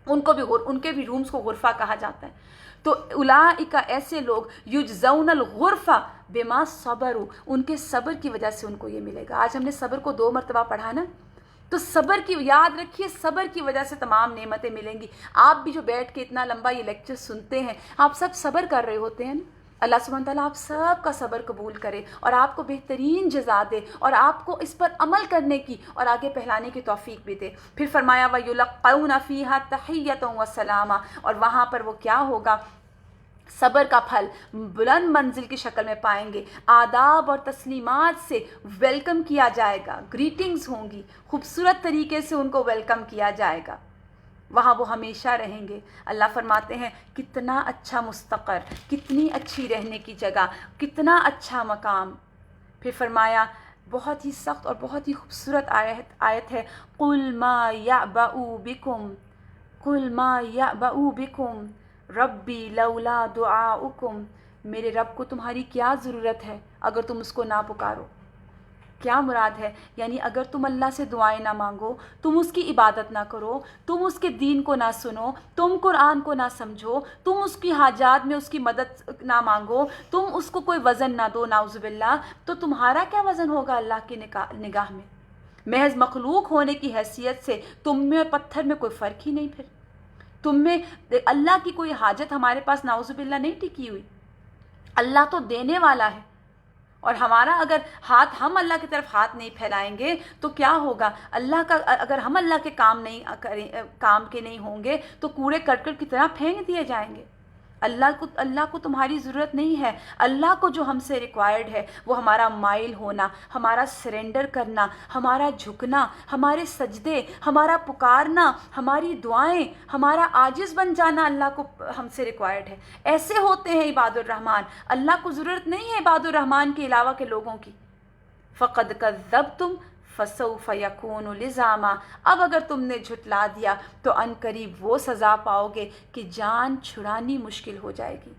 ان کے بھی رومز کو غرفہ کہا جاتا ہے. تو اولئک، ایسے لوگ، یجزون الغرفہ بما صبروا، ان کے صبر کی وجہ سے ان کو یہ ملے گا. آج ہم نے صبر کو 2 مرتبہ پڑھا نا، تو صبر کی یاد رکھیے، صبر کی وجہ سے تمام نعمتیں ملیں گی. آپ بھی جو بیٹھ کے اتنا لمبا یہ لیکچر سنتے ہیں، آپ سب صبر کر رہے ہوتے ہیں نا. اللہ سبحانہ تعالیٰ آپ سب کا صبر قبول کرے اور آپ کو بہترین جزا دے اور آپ کو اس پر عمل کرنے کی اور آگے پھیلانے کی توفیق بھی دے. پھر فرمایا وَيُلَقَّوْنَ فِيهَا تَحِيَّةً وَسَلَامًا، اور وہاں پر وہ کیا ہوگا؟ صبر کا پھل بلند منزل کی شکل میں پائیں گے. آداب اور تسلیمات سے ویلکم کیا جائے گا، گریٹنگز ہوں گی، خوبصورت طریقے سے ان کو ویلکم کیا جائے گا. وہاں وہ ہمیشہ رہیں گے. اللہ فرماتے ہیں کتنا اچھا مستقر، کتنی اچھی رہنے کی جگہ، کتنا اچھا مقام. پھر فرمایا بہت ہی سخت اور بہت ہی خوبصورت آیت ہے، قُلْ مَا يَعْبَأُ بِكُمْ ربی لولا دعاؤکم، میرے رب کو تمہاری کیا ضرورت ہے اگر تم اس کو نہ پکارو. کیا مراد ہے؟ یعنی اگر تم اللہ سے دعائیں نہ مانگو، تم اس کی عبادت نہ کرو، تم اس کے دین کو نہ سنو، تم قرآن کو نہ سمجھو، تم اس کی حاجات میں اس کی مدد نہ مانگو، تم اس کو کوئی وزن نہ دو نعوذ باللہ، تو تمہارا کیا وزن ہوگا اللہ کی نگاہ میں؟ محض مخلوق ہونے کی حیثیت سے تم میں اور پتھر میں کوئی فرق ہی نہیں. پھر تم میں اللہ کی کوئی حاجت ہمارے پاس نعوذ باللہ نہیں ٹکی ہوئی. اللہ تو دینے والا ہے، اور ہمارا اگر ہم اللہ کی طرف ہاتھ نہیں پھیلائیں گے تو کیا ہوگا؟ اللہ کا اگر ہم اللہ کے کام کے نہیں ہوں گے تو کوڑے کرکٹ کی طرح پھینک دیے جائیں گے. اللہ کو تمہاری ضرورت نہیں ہے. اللہ کو جو ہم سے ریکوائرڈ ہے وہ ہمارا مائل ہونا، ہمارا سرنڈر کرنا، ہمارا جھکنا، ہمارے سجدے، ہمارا پکارنا، ہماری دعائیں، ہمارا عاجز بن جانا اللہ کو ہم سے ریکوائرڈ ہے. ایسے ہوتے ہیں عباد الرحمن. اللہ کو ضرورت نہیں ہے عباد الرحمن کے علاوہ کے لوگوں کی. فقد کذبتم فسوف یکون لزاما، اب اگر تم نے جھٹلا دیا تو ان قریب وہ سزا پاؤ گے کہ جان چھڑانی مشکل ہو جائے گی.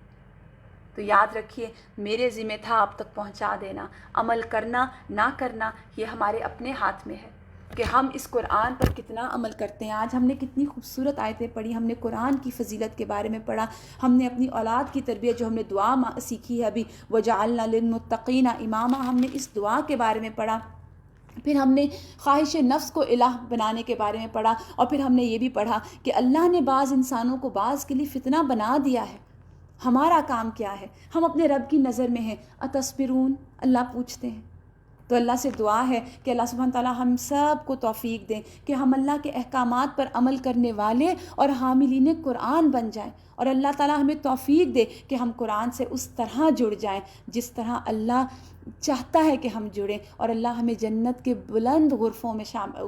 تو یاد رکھیے، میرے ذمہ تھا آپ تک پہنچا دینا. عمل کرنا نہ کرنا یہ ہمارے اپنے ہاتھ میں ہے کہ ہم اس قرآن پر کتنا عمل کرتے ہیں. آج ہم نے کتنی خوبصورت آیتیں پڑھی، ہم نے قرآن کی فضیلت کے بارے میں پڑھا، ہم نے اپنی اولاد کی تربیت جو ہم نے دعا سیکھی ہے ابھی، وجعلنا للمتقین اماما، ہم نے اس دعا کے بارے میں پڑھا. پھر ہم نے خواہش نفس کو الہ بنانے کے بارے میں پڑھا، اور پھر ہم نے یہ بھی پڑھا کہ اللہ نے بعض انسانوں کو بعض کے لیے فتنہ بنا دیا ہے. ہمارا کام کیا ہے؟ ہم اپنے رب کی نظر میں ہیں. اتصبرون، اللہ پوچھتے ہیں. تو اللہ سے دعا ہے کہ اللہ سبحانہ تعالیٰ ہم سب کو توفیق دیں کہ ہم اللہ کے احکامات پر عمل کرنے والے اور حاملین قرآن بن جائیں، اور اللہ تعالیٰ ہمیں توفیق دے کہ ہم قرآن سے اس طرح جڑ جائیں جس طرح اللہ چاہتا ہے کہ ہم جڑیں، اور اللہ ہمیں جنت کے بلند غرفوں میں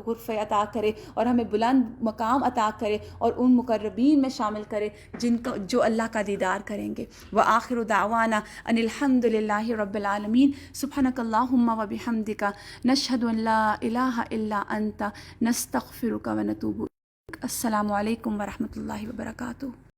غرفے عطا کرے، اور ہمیں بلند مقام عطا کرے، اور ان مقربین میں شامل کرے جو اللہ کا دیدار کریں گے. وآخر دعوانا ان الحمد للہ رب العالمین. سبحانک اللہم وبحمدک، نشہد ان لا الہ الا انت، نستغفرک ونتوب الیک. السلام علیکم ورحمۃ اللہ وبرکاتہ.